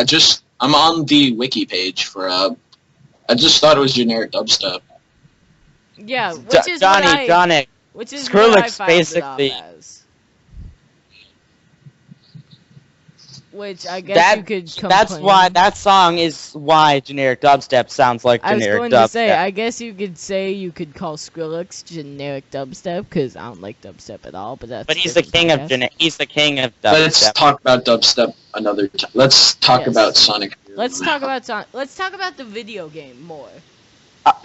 Speaker 3: I'm on the wiki page for I just thought it was generic dubstep.
Speaker 2: Yeah, which is
Speaker 5: Johnny,
Speaker 2: which is
Speaker 5: Skrillex
Speaker 2: what I found
Speaker 5: basically-
Speaker 2: it off as. Which I guess you could complain.
Speaker 5: That's why that song is why generic dubstep sounds like
Speaker 2: I was
Speaker 5: generic
Speaker 2: going
Speaker 5: dubstep.
Speaker 2: to say, I guess you could call Skrillex generic dubstep because I don't like dubstep at all. But
Speaker 5: He's the king of he's the king of
Speaker 3: Let's
Speaker 5: dubstep.
Speaker 3: talk about dubstep another time. Let's talk
Speaker 2: Yes.
Speaker 3: about Sonic.
Speaker 2: Let's talk about the video game more.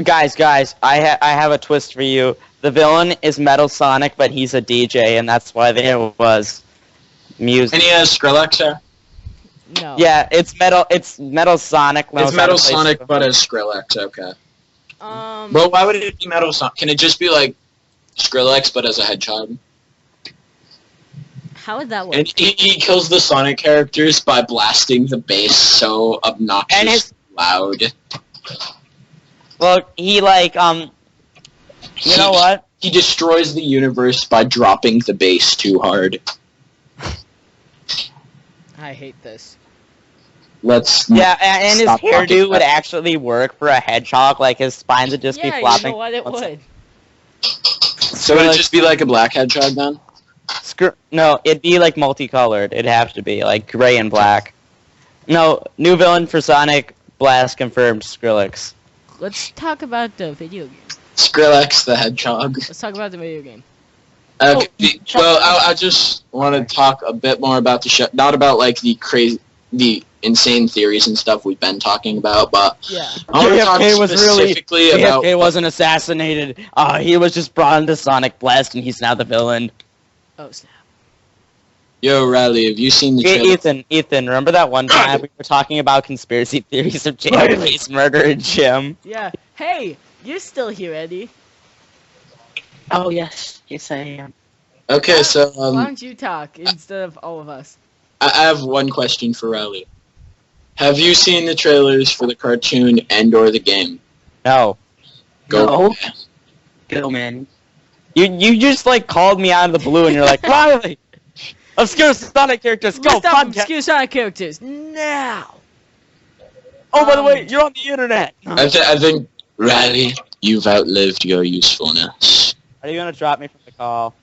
Speaker 5: Guys, I have a twist for you. The villain is Metal Sonic, but he's a DJ, and that's why there was music.
Speaker 3: And he has Skrillex there.
Speaker 2: No.
Speaker 5: Yeah, it's Metal Sonic.
Speaker 3: It's Metal Sonic, but as Skrillex. Okay. But why would it be Metal Sonic? Can it just be like Skrillex, but as a hedgehog?
Speaker 2: How would that work?
Speaker 3: And he kills the Sonic characters by blasting the bass so obnoxious loud.
Speaker 5: Well, he like you know what?
Speaker 3: He destroys the universe by dropping the bass too hard.
Speaker 2: I hate this.
Speaker 3: Let's
Speaker 5: Yeah, and his
Speaker 3: stop talking
Speaker 5: hairdo would
Speaker 3: about it.
Speaker 5: actually work for a hedgehog. Like his spine would just be
Speaker 2: Yeah,
Speaker 5: flopping.
Speaker 2: you know what? It would.
Speaker 3: So it'd just be like a black hedgehog then?
Speaker 5: No, it'd be like multicolored. It'd have to be like gray and black. No, new villain for Sonic. Blast confirmed. Skrillex.
Speaker 2: Let's talk about the video game.
Speaker 3: Skrillex the hedgehog.
Speaker 2: Let's talk about the video game.
Speaker 3: Okay, well, I just want to talk a bit more about the show. Not about like the insane theories and stuff we've been talking about, but
Speaker 2: Yeah.
Speaker 3: I want to talk
Speaker 5: JFK was
Speaker 3: specifically about.
Speaker 5: JFK wasn't assassinated. He was just brought into Sonic Blast, and he's now the villain.
Speaker 2: Oh snap.
Speaker 3: Yo, Riley, have you seen the
Speaker 5: Hey,
Speaker 3: trailer?
Speaker 5: Ethan, remember that one time we were talking about conspiracy theories of JFK's murder in Jim?
Speaker 2: Yeah. Hey, you're still here, Eddie.
Speaker 4: Oh yes, yes I am.
Speaker 3: Okay, so
Speaker 2: Why don't you talk instead of all of us?
Speaker 3: I have one question for Riley. Have you seen the trailers for the cartoon and/or the game?
Speaker 5: No.
Speaker 3: Go.
Speaker 4: Go, man.
Speaker 5: You just like called me out of the blue and you're like, Riley! Obscure Sonic characters, go!
Speaker 2: List out
Speaker 5: Podcast!
Speaker 2: obscure Sonic characters now.
Speaker 5: Oh, by the way, you're on the internet!
Speaker 3: I think, Riley, you've outlived your usefulness.
Speaker 5: Are you gonna drop me from the call?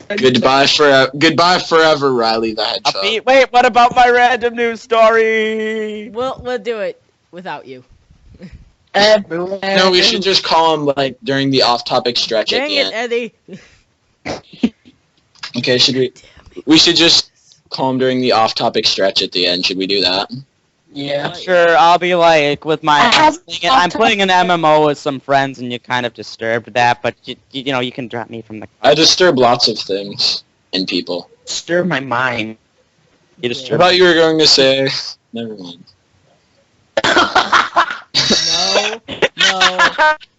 Speaker 3: Goodbye forever, Riley the Hedgehog.
Speaker 5: Wait, what about my random news story?
Speaker 2: We'll do it without you.
Speaker 4: Everywhere.
Speaker 3: No, we should just call him, like, during the off-topic stretch at
Speaker 2: Dang
Speaker 3: the
Speaker 2: it,
Speaker 3: end.
Speaker 2: Eddie.
Speaker 3: Okay, should we... We should just call him during the off-topic stretch at the end. Should we do that?
Speaker 4: Yeah.
Speaker 5: Sure, I'll be like with my. I'm playing an
Speaker 4: off-topic-
Speaker 5: MMO with some friends, and you kind of disturbed that. But you know you can drop me from the.
Speaker 3: I disturb lots of things and people.
Speaker 4: Stir my mind.
Speaker 5: You
Speaker 3: I
Speaker 5: disturbed.
Speaker 3: thought you were going to say... Never mind.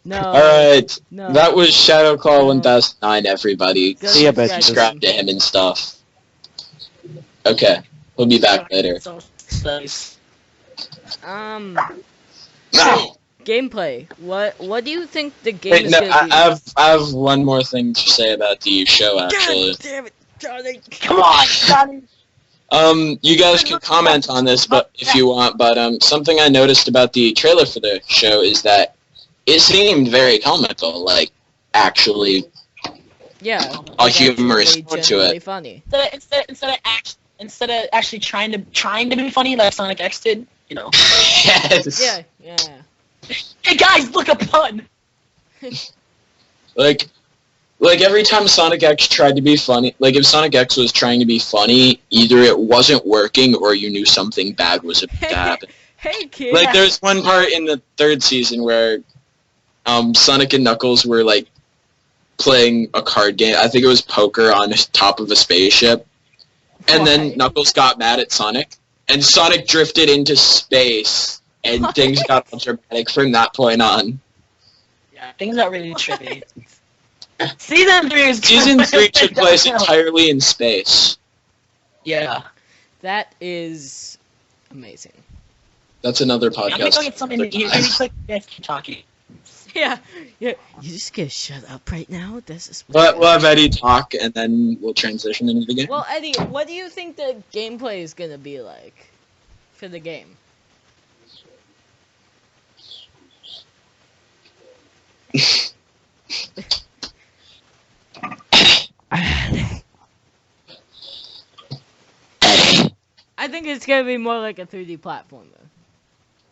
Speaker 2: No.
Speaker 3: Alright,
Speaker 2: No.
Speaker 3: that was Shadowclaw1009, everybody.
Speaker 2: Go
Speaker 5: See ya,
Speaker 2: subscribe.
Speaker 5: bitches.
Speaker 3: Subscribe to him and stuff. Okay, we'll be back later. No!
Speaker 2: Gameplay. What do you think the game
Speaker 3: Wait,
Speaker 2: is
Speaker 3: no,
Speaker 2: gonna be?
Speaker 3: I have one more thing to say about the show, actually.
Speaker 2: God damn it, Johnny.
Speaker 4: Come on, Johnny.
Speaker 3: You guys can comment on this, but if you want, but something I noticed about the trailer for the show is that it seemed very comical, like, actually
Speaker 2: Yeah.
Speaker 3: a humorous
Speaker 2: actually
Speaker 3: note to
Speaker 2: genuinely
Speaker 3: it.
Speaker 2: funny.
Speaker 4: Instead of actually trying to be funny like Sonic X did, you know.
Speaker 3: Yes!
Speaker 2: Yeah.
Speaker 4: Hey guys, look, a pun.
Speaker 3: Like every time Sonic X tried to be funny, like if Sonic X was trying to be funny, either it wasn't working or you knew something bad was about to happen.
Speaker 2: Hey kid.
Speaker 3: Like there's one part in the third season where Sonic and Knuckles were like playing a card game. I think it was poker on top of a spaceship. And then
Speaker 2: Why?
Speaker 3: Knuckles got mad at Sonic, and Sonic drifted into space, and things got all dramatic from that point on.
Speaker 4: Yeah, things got really trippy. Season 3 is
Speaker 3: Season 3 took place entirely in space.
Speaker 4: Yeah.
Speaker 2: That is amazing.
Speaker 3: That's another
Speaker 4: I'm gonna
Speaker 3: podcast.
Speaker 4: go get something to eat. Quick, guys keep talking.
Speaker 2: Yeah. You just gonna shut up right now? This is.
Speaker 3: We'll have Eddie talk, and then we'll transition into the game.
Speaker 2: Well, Eddie, what do you think the gameplay is gonna be like for the game? I think it's gonna be more like a 3D platformer.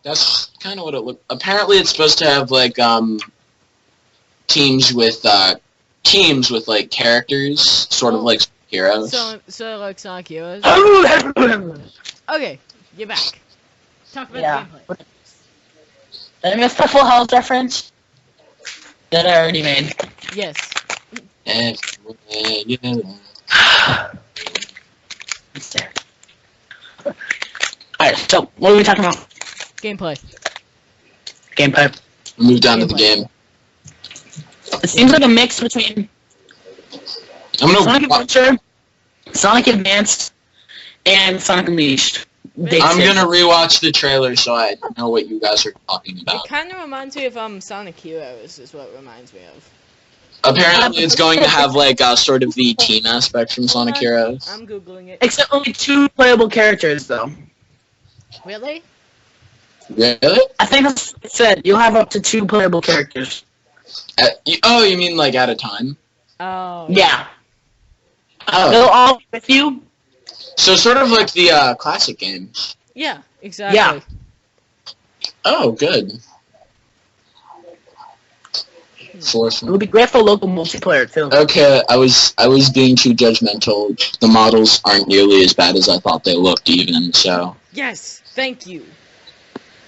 Speaker 3: That's kind of what it looked. Apparently, it's supposed to have like teams with like characters, sort of like heroes.
Speaker 2: So like Sonic Heroes.
Speaker 4: Let
Speaker 2: Okay, you're back. Talk about
Speaker 4: Yeah.
Speaker 2: the gameplay.
Speaker 4: me miss the Full House reference that I already made.
Speaker 2: Yes.
Speaker 3: Everywhere you go.
Speaker 4: It's there. Alright, so what are we talking about?
Speaker 2: Gameplay.
Speaker 4: Gameplay.
Speaker 3: Move down to the game.
Speaker 4: It seems like a mix between
Speaker 3: I'm
Speaker 4: Sonic
Speaker 3: gonna.
Speaker 4: Adventure, Sonic Advanced, and Sonic Unleashed. They
Speaker 3: I'm
Speaker 4: said-
Speaker 3: gonna rewatch the trailer so I know what you guys are talking
Speaker 2: It
Speaker 3: about.
Speaker 2: kind of reminds me of Sonic Heroes, is what it reminds me of.
Speaker 3: Apparently, it's going to have like sort of the team aspect from Sonic
Speaker 2: Hold on.
Speaker 3: Heroes.
Speaker 2: I'm googling it.
Speaker 4: Except only 2 playable characters, though.
Speaker 2: Really?
Speaker 3: Really?
Speaker 4: I think that's what it said. You'll have up to 2 playable characters.
Speaker 3: You mean like at a time?
Speaker 2: Oh.
Speaker 4: Yeah.
Speaker 3: Oh.
Speaker 4: They'll all be with you.
Speaker 3: So sort of like the classic games.
Speaker 2: Yeah. Exactly.
Speaker 4: Yeah.
Speaker 3: Oh, good. Fourth
Speaker 4: It
Speaker 3: one.
Speaker 4: would be great for local multiplayer, too.
Speaker 3: Okay, I was being too judgmental. The models aren't nearly as bad as I thought they looked, even. So
Speaker 2: Yes. Thank you.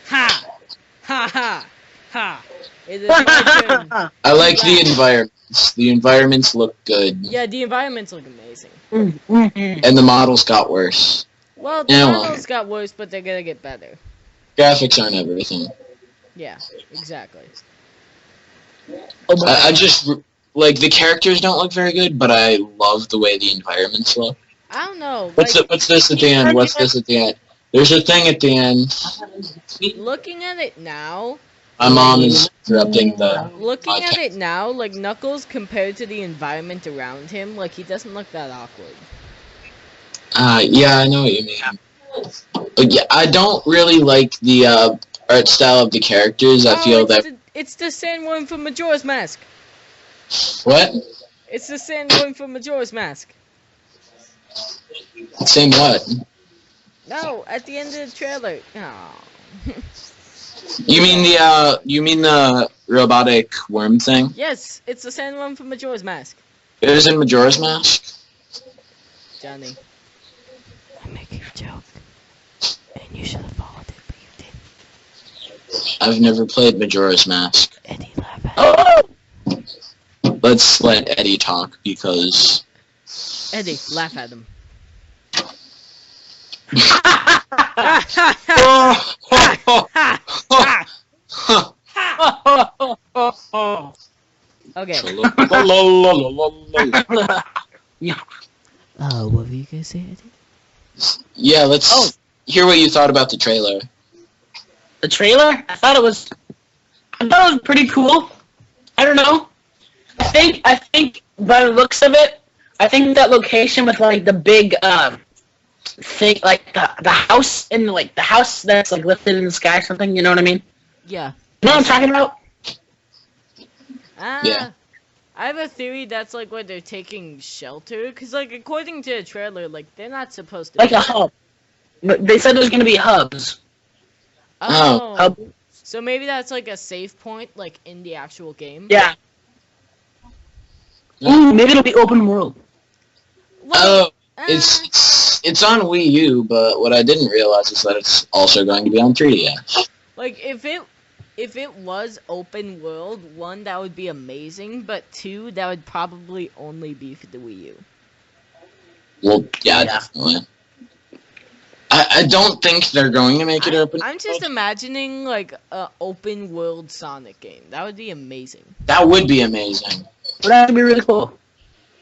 Speaker 2: Ha. Ha ha. Ha. It is my turn.
Speaker 3: I like the environments. The environments look good,
Speaker 2: Yeah, the environments look amazing.
Speaker 3: and the models got worse.
Speaker 2: Well, the
Speaker 3: Yeah, well.
Speaker 2: models got worse, but they're gonna get better.
Speaker 3: Graphics aren't everything.
Speaker 2: Yeah, exactly.
Speaker 3: I just like the characters don't look very good, but I love the way the environments look.
Speaker 2: I don't know.
Speaker 3: What's this at the end? What's this at the end? There's a thing at the end.
Speaker 2: Looking at it now,
Speaker 3: My mom is interrupting the
Speaker 2: Looking at
Speaker 3: podcast.
Speaker 2: it now, like Knuckles compared to the environment around him, like he doesn't look that awkward.
Speaker 3: Yeah, I know what you mean. But yeah, I don't really like the art style of the characters. I feel that...
Speaker 2: It's the sandworm from Majora's Mask.
Speaker 3: What?
Speaker 2: It's the sandworm from Majora's Mask.
Speaker 3: Same what?
Speaker 2: No, at the end of the trailer. Oh.
Speaker 3: You mean the robotic worm thing?
Speaker 2: Yes, it's the sandworm from Majora's Mask.
Speaker 3: It is in Majora's Mask?
Speaker 2: Johnny, I'm making a joke, and you should have followed it, but you didn't.
Speaker 3: I've never played Majora's Mask.
Speaker 2: Eddie, laugh at
Speaker 4: Oh!
Speaker 3: Let's let Eddie talk, because...
Speaker 2: Eddie, laugh at him. Okay. What were you gonna say, Eddie?
Speaker 3: Yeah, let's hear what you thought about the trailer.
Speaker 4: The trailer? I thought it was pretty cool. I don't know. I think by the looks of it, I think that location with like the big thing, like the house in like the house that's like lifted in the sky or something. You know what I mean?
Speaker 2: Yeah.
Speaker 4: You know what I'm talking about?
Speaker 3: Yeah.
Speaker 2: I have a theory that's like where they're taking shelter, cause like according to the trailer, like they're not supposed to.
Speaker 4: Like a hub. But they said there's gonna be hubs.
Speaker 2: Oh.
Speaker 4: Hub.
Speaker 2: So maybe that's like a save point, like in the actual game.
Speaker 4: Yeah. Ooh, maybe it'll be open world.
Speaker 2: Well,
Speaker 3: It's on Wii U, but what I didn't realize is that it's also going to be on 3DS.
Speaker 2: like if it was open world, one, that would be amazing, but two, that would probably only be for the Wii U.
Speaker 3: Well, yeah. Definitely. I don't think they're going to make it open.
Speaker 2: I'm just imagining like a open world Sonic game. That would be amazing.
Speaker 3: That would be amazing.
Speaker 4: But that would be really cool.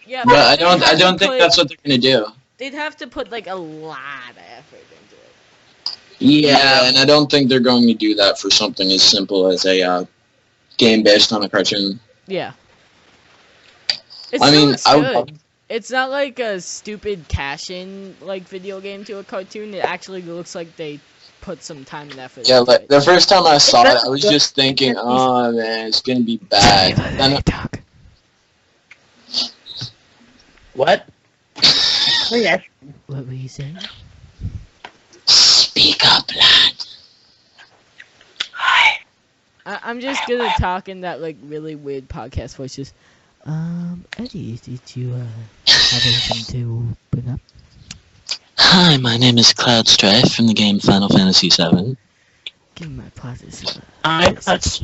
Speaker 2: Yeah,
Speaker 3: But I don't think that's what they're gonna do.
Speaker 2: They'd have to put like a lot of effort into it.
Speaker 3: Yeah, and I don't think they're going to do that for something as simple as a game based on a cartoon.
Speaker 2: Yeah. It's not like a stupid cash-in like video game to a cartoon. It actually looks like they put some time and effort.
Speaker 3: Yeah,
Speaker 2: into
Speaker 3: like
Speaker 2: it.
Speaker 3: the first time I saw it, I was just thinking, oh man, it's gonna be bad. Then
Speaker 4: What? Oh, yeah.
Speaker 2: What were you saying?
Speaker 3: Speak up, lad.
Speaker 4: Hi.
Speaker 2: I'm just good at talking that like really weird podcast voice. Just, Eddie, did you have anything to bring up?
Speaker 1: Hi, my name is Cloud Strife from the game Final Fantasy VII.
Speaker 2: Give me my process.
Speaker 4: That's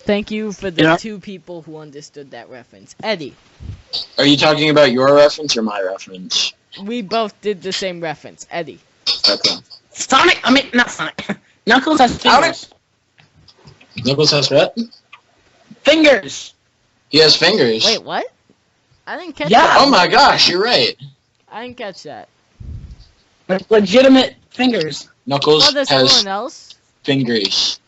Speaker 2: Thank you for the two people who understood that reference. Eddie.
Speaker 3: Are you talking about your reference or my reference?
Speaker 2: We both did the same reference. Eddie.
Speaker 3: Okay.
Speaker 4: Sonic. I mean, not Sonic. Knuckles has fingers.
Speaker 3: Knuckles has what?
Speaker 4: Fingers.
Speaker 3: He has fingers.
Speaker 2: Wait, what? I didn't catch
Speaker 4: Yeah.
Speaker 2: that.
Speaker 3: Oh my gosh, you're right.
Speaker 2: I didn't catch that.
Speaker 4: Like legitimate fingers.
Speaker 3: Knuckles
Speaker 2: Oh, there's
Speaker 3: has
Speaker 2: someone else?
Speaker 3: fingers.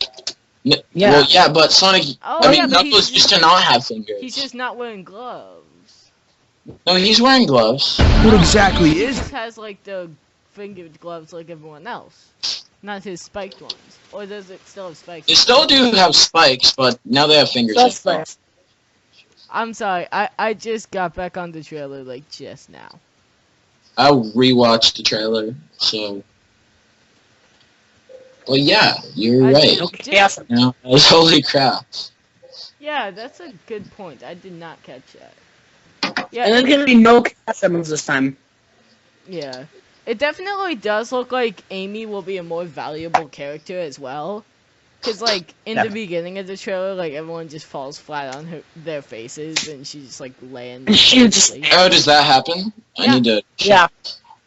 Speaker 4: Yeah.
Speaker 3: Well, yeah, but Sonic.
Speaker 2: Oh,
Speaker 3: I mean,
Speaker 2: yeah, but
Speaker 3: Knuckles used to not have fingers.
Speaker 2: He's just not wearing gloves.
Speaker 3: No, he's wearing gloves.
Speaker 6: What exactly
Speaker 2: He
Speaker 6: is
Speaker 2: just has like the fingered gloves like everyone else. Not his spiked ones. Or does it still have spikes?
Speaker 3: They still do have spikes, but now they have fingers.
Speaker 4: That's
Speaker 3: as well.
Speaker 4: nice.
Speaker 2: I'm sorry, I just got back on the trailer like just now.
Speaker 3: I rewatched the trailer, so. Well, yeah, you're right.
Speaker 4: Okay, awesome.
Speaker 3: You know, I was holy crap.
Speaker 2: Yeah, that's a good point. I did not catch that. Yeah,
Speaker 4: And there's gonna be no cast members this time.
Speaker 2: yeah. It definitely does look like Amy will be a more valuable character as well. Cause like in the beginning of the trailer, like everyone just falls flat on their faces, and she just like lands.
Speaker 4: And she just-
Speaker 2: perfectly.
Speaker 3: Oh, does that happen?
Speaker 2: Yeah.
Speaker 3: I need to.
Speaker 4: Yeah.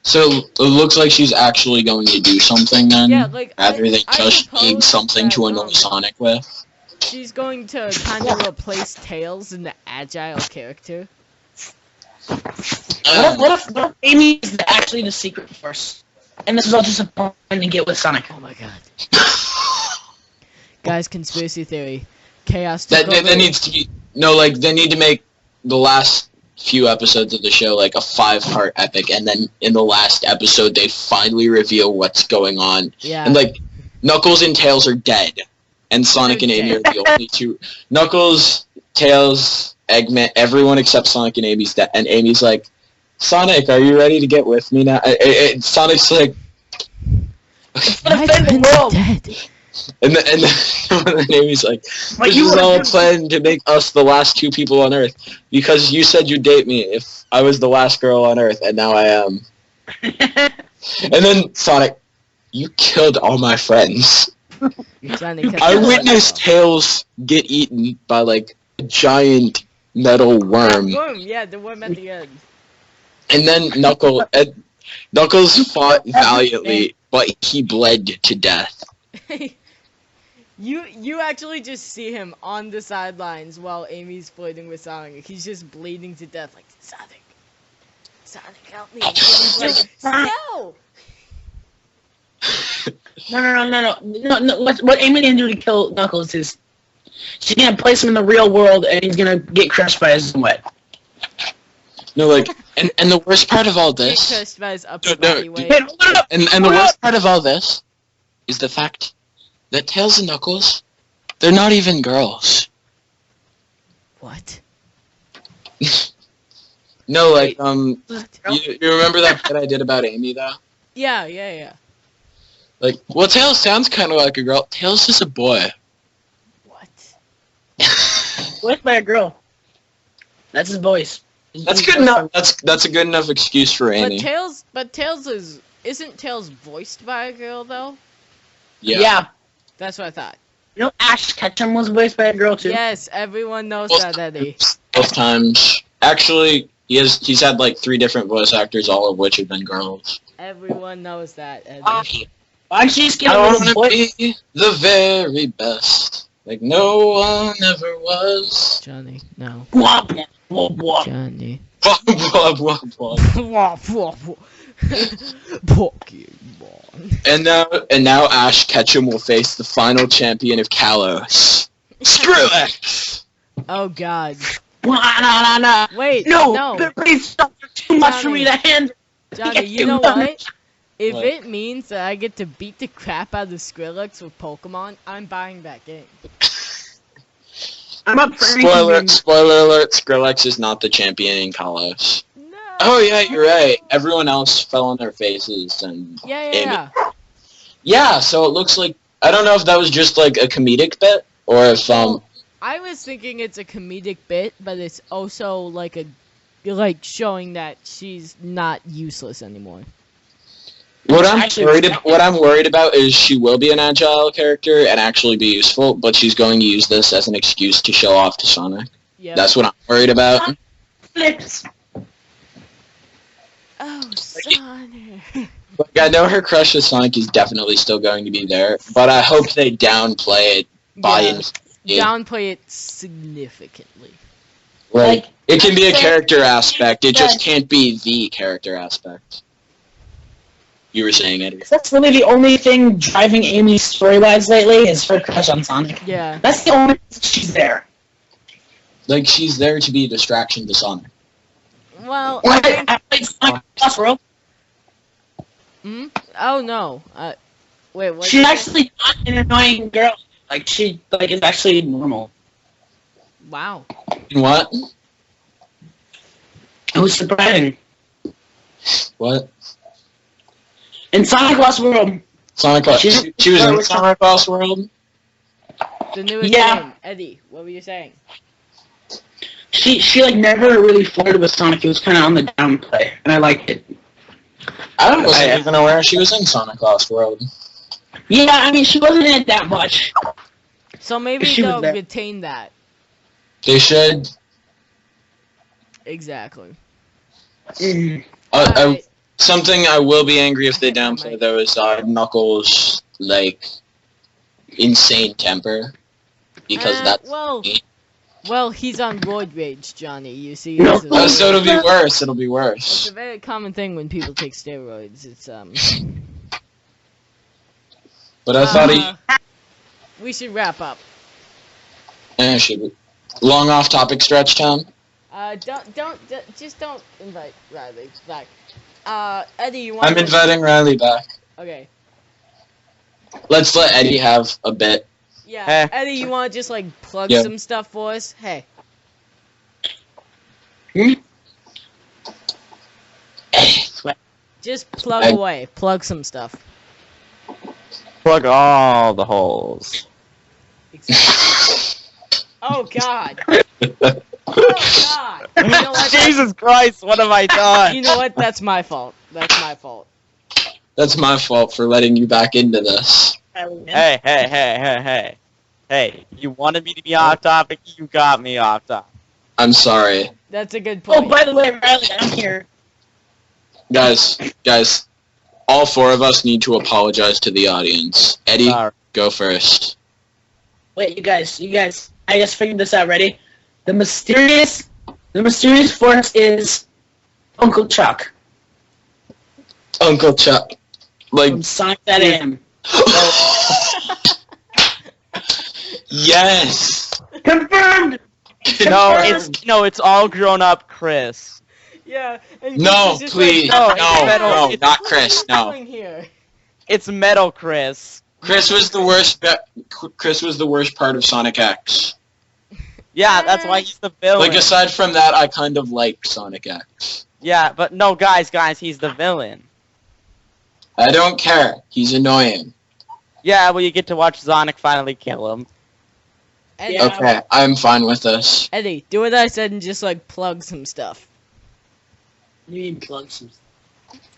Speaker 3: So it looks like she's actually going to do something then.
Speaker 2: Yeah, like
Speaker 3: Rather than
Speaker 2: I
Speaker 3: just being
Speaker 2: suppose
Speaker 3: something to
Speaker 2: that,
Speaker 3: annoy Sonic with.
Speaker 2: She's going to kind of replace Tails in the agile character.
Speaker 4: What if Amy is actually the secret force? and this was all just a point to get with Sonic.
Speaker 2: Oh my god. Guys, conspiracy theory. Chaos.
Speaker 3: That needs to be they need to make the last few episodes of the show like a 5-part epic, and then in the last episode they finally reveal what's going on.
Speaker 2: Yeah.
Speaker 3: And like Knuckles and Tails are dead, and Sonic and Amy are the only two. Knuckles, Tails, Eggman, everyone except Sonic and Amy's dead, and Amy's like, Sonic, are you ready to get with me now? Sonic's like,
Speaker 2: my friend's dead.
Speaker 3: And then Amy's like, this is all a plan to make us the last 2 people on Earth, because you said you'd date me if I was the last girl on Earth, and now I am. And then Sonic, you killed all my friends. I witnessed Tails get eaten by like a giant metal worm.
Speaker 2: Yeah, the worm at the end.
Speaker 3: And then Knuckles fought valiantly, but he bled to death.
Speaker 2: You actually just see him on the sidelines while Amy's flirting with Sonic. He's just bleeding to death, like, Sonic, help me. And Amy's like, no!
Speaker 4: No. What Amy didn't do to kill Knuckles is she's gonna place him in the real world, and he's gonna get crushed by his wet.
Speaker 3: No, like, and the worst part of all this.
Speaker 2: Get crushed by his upper body weight.
Speaker 3: And the worst part of all this is the fact that Tails and Knuckles, they're not even girls.
Speaker 2: What?
Speaker 3: No, like, you remember that bit I did about Amy, though?
Speaker 2: Yeah.
Speaker 3: Like, well, Tails sounds kind of like a girl. Tails is a boy.
Speaker 2: What?
Speaker 4: Voiced by a girl. That's his voice.
Speaker 3: That's good enough. That's a good enough excuse for Amy.
Speaker 2: But Tails isn't Tails voiced by a girl though?
Speaker 4: Yeah.
Speaker 2: That's what I thought.
Speaker 4: You know, Ash Ketchum was voiced by a girl too.
Speaker 2: Yes, everyone knows that, Eddie.
Speaker 3: Both times. Actually, he's had like 3 different voice actors, all of which have been girls.
Speaker 2: Everyone knows that, Eddie.
Speaker 4: Why she just get
Speaker 3: I
Speaker 4: a
Speaker 3: want
Speaker 4: little
Speaker 3: to
Speaker 4: voice?
Speaker 3: be the very best, like no one ever was.
Speaker 2: Johnny, no.
Speaker 4: Wop, wop, wop.
Speaker 2: Johnny.
Speaker 3: Blah, blah, blah, blah. And now Ash Ketchum will face the final champion of Kalos, Skrillex.
Speaker 2: Oh God.
Speaker 4: No.
Speaker 2: Wait,
Speaker 4: No. Please stop. There's too much for me to handle.
Speaker 2: Johnny, you know what? If it means that I get to beat the crap out of Skrillex with Pokemon, I'm buying that game.
Speaker 4: I'm up for
Speaker 3: Spoiler alert, Skrillex is not the champion in Kalos.
Speaker 2: No.
Speaker 3: Oh yeah, you're right. Everyone else fell on their faces and
Speaker 2: Yeah.
Speaker 3: Yeah, so it looks like I don't know if that was just like a comedic bit or if
Speaker 2: I was thinking it's a comedic bit, but it's also like showing that she's not useless anymore.
Speaker 3: What I'm worried about is she will be an agile character and actually be useful, but she's going to use this as an excuse to show off to Sonic.
Speaker 2: Yep.
Speaker 3: That's what I'm worried about.
Speaker 2: Oh, Sonic.
Speaker 3: Like, I know her crush with Sonic is definitely still going to be there, but I hope they downplay it
Speaker 2: downplay it significantly.
Speaker 3: Like, it can be a character aspect, it just can't be the character aspect. You were saying, Eddie.
Speaker 4: That's really the only thing driving Amy's storylines lately is her crush on Sonic.
Speaker 2: Yeah.
Speaker 4: That's the only reason she's there.
Speaker 3: Like, she's there to be a distraction to Sonic.
Speaker 2: Well,
Speaker 4: I played Sonic Lost World.
Speaker 2: Oh no. Wait, what?
Speaker 4: She's actually not an annoying girl. Like, she is actually normal.
Speaker 2: Wow.
Speaker 3: In what?
Speaker 4: It was surprising.
Speaker 3: What?
Speaker 4: In Sonic Lost World.
Speaker 3: She was in Sonic Lost World?
Speaker 2: The newest game. Eddie, what were you saying?
Speaker 4: She never really flirted with Sonic. It was kind of on the downplay, and I liked it.
Speaker 3: I wasn't even aware she was in Sonic Lost World.
Speaker 4: Yeah, I mean, she wasn't in it that much.
Speaker 2: So maybe they'll retain that.
Speaker 3: They should.
Speaker 2: Exactly.
Speaker 3: Something I will be angry if they downplay, though, is Knuckles' insane temper. Because that's...
Speaker 2: Well, he's on roid rage, Johnny. You see?
Speaker 3: So it'll be worse. It'll be worse.
Speaker 2: It's a very common thing when people take steroids. It's
Speaker 3: But I thought
Speaker 2: we should wrap up.
Speaker 3: should we? Long off-topic stretch time?
Speaker 2: Just don't invite Riley back. Eddie, you want?
Speaker 3: I'm inviting Riley back.
Speaker 2: Okay.
Speaker 3: Let's let Eddie have a bit.
Speaker 2: Yeah, Eddie, you want to just like plug some stuff for us? Hey. Just plug away. Plug some stuff.
Speaker 5: Plug all the holes.
Speaker 2: Exactly. Oh God. Oh God. You know what?
Speaker 5: Jesus Christ, what have I done?
Speaker 2: You know what? That's my fault. That's my fault.
Speaker 3: That's my fault for letting you back into this.
Speaker 5: Hey. Hey, you wanted me to be off topic, you got me off topic.
Speaker 3: I'm sorry.
Speaker 2: That's a good point.
Speaker 4: Oh, by the way, Riley, I'm here.
Speaker 3: Guys, all four of us need to apologize to the audience. Eddie, go first.
Speaker 4: Wait, you guys, I just figured this out. Ready? The mysterious force is Uncle Chuck.
Speaker 3: Uncle Chuck. Like
Speaker 4: From Sonic that AM.
Speaker 3: Yes.
Speaker 4: Confirmed.
Speaker 5: It's all grown up Chris.
Speaker 2: Yeah. And
Speaker 3: No, please.
Speaker 2: Like,
Speaker 3: no, not Chris. No.
Speaker 5: It's Metal Chris.
Speaker 3: Chris was the worst. Chris was the worst part of Sonic X.
Speaker 5: Yeah, that's why he's the villain.
Speaker 3: Like aside from that, I kind of like Sonic X.
Speaker 5: Yeah, but no, guys, he's the villain.
Speaker 3: I don't care. He's annoying.
Speaker 5: Yeah, well, you get to watch Sonic finally kill him.
Speaker 2: Eddie,
Speaker 3: Okay, I'm fine with this.
Speaker 2: Eddie, do what I said and just like plug some stuff.
Speaker 4: You mean plug some stuff?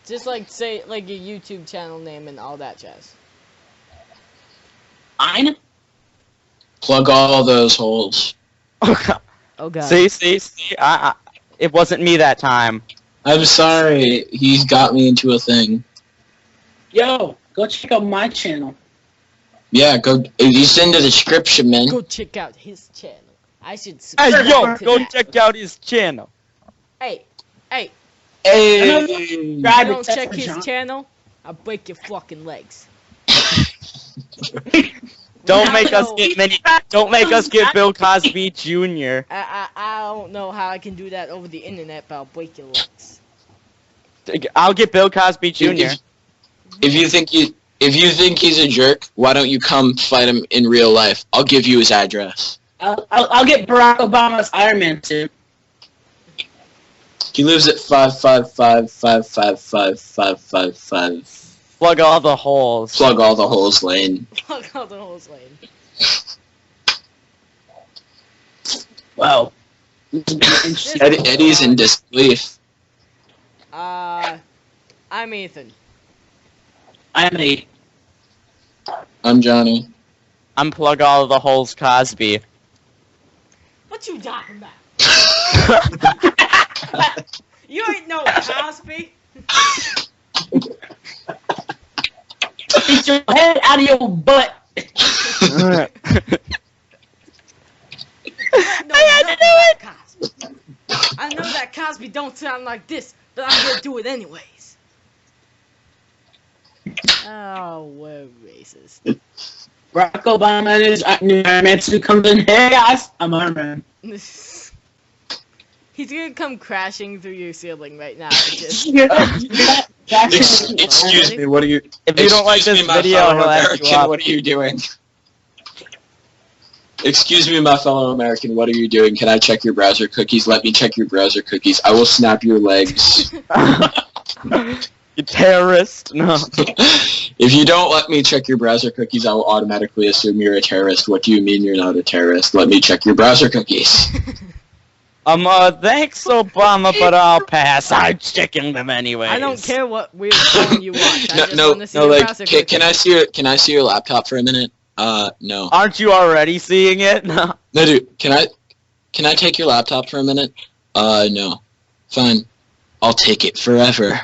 Speaker 2: Just like say like your YouTube channel name and all that jazz.
Speaker 4: Mine?
Speaker 3: Plug all those holes.
Speaker 2: Oh God.
Speaker 5: See. It wasn't me that time.
Speaker 3: I'm sorry. He's got me into a thing.
Speaker 4: Yo, go check out my channel.
Speaker 3: Yeah, go. It's in the description, man.
Speaker 2: Go check out his channel. I should
Speaker 5: Hey,
Speaker 2: subscribe
Speaker 5: yo,
Speaker 2: to
Speaker 5: go
Speaker 2: that.
Speaker 5: check out his channel.
Speaker 2: Hey.
Speaker 3: Hey.
Speaker 2: You don't check his channel, I'll break your fucking legs.
Speaker 5: Don't make us get Bill Cosby Jr.
Speaker 2: I don't know how I can do that over the internet, but I'll break your legs.
Speaker 5: I'll get Bill Cosby Jr.
Speaker 3: If you think he's a jerk, why don't you come fight him in real life? I'll give you his address.
Speaker 4: I'll get Barack Obama's Iron Man suit.
Speaker 3: He lives at 555555555.
Speaker 5: Plug all the holes.
Speaker 3: Plug all the holes lane.
Speaker 2: Plug all the holes lane.
Speaker 4: Wow.
Speaker 3: Eddie's in disbelief.
Speaker 2: I'm Ethan.
Speaker 4: I'm a.
Speaker 3: I'm Johnny.
Speaker 5: I'm Plug all the holes Cosby.
Speaker 2: What you talking about? You ain't no Cosby.
Speaker 4: Get your head out of your butt.
Speaker 2: No, I know that Cosby don't sound like this, but I'm gonna do it anyways. Oh, we're racist.
Speaker 4: Barack Obama and his new Iron Man suit comes in. Hey guys, I'm Iron Man.
Speaker 2: He's gonna come crashing through your ceiling right now. Just...
Speaker 3: Excuse me, what are you...
Speaker 5: If you don't like this video, he'll ask you up.
Speaker 3: What are you doing? Excuse me, my fellow American, what are you doing? Can I check your browser cookies? Let me check your browser cookies. I will snap your legs.
Speaker 5: You terrorist. No.
Speaker 3: If you don't let me check your browser cookies, I will automatically assume you're a terrorist. What do you mean you're not a terrorist? Let me check your browser cookies.
Speaker 5: Thanks, Obama, but I'll pass. I'm checking them anyways.
Speaker 2: I don't care what weird porn you watch. I just want to see your browser
Speaker 3: can
Speaker 2: cookies.
Speaker 3: can I see your laptop for a minute? No.
Speaker 5: Aren't you already seeing it? No.
Speaker 3: No, dude. Can I take your laptop for a minute? No. Fine. I'll take it forever.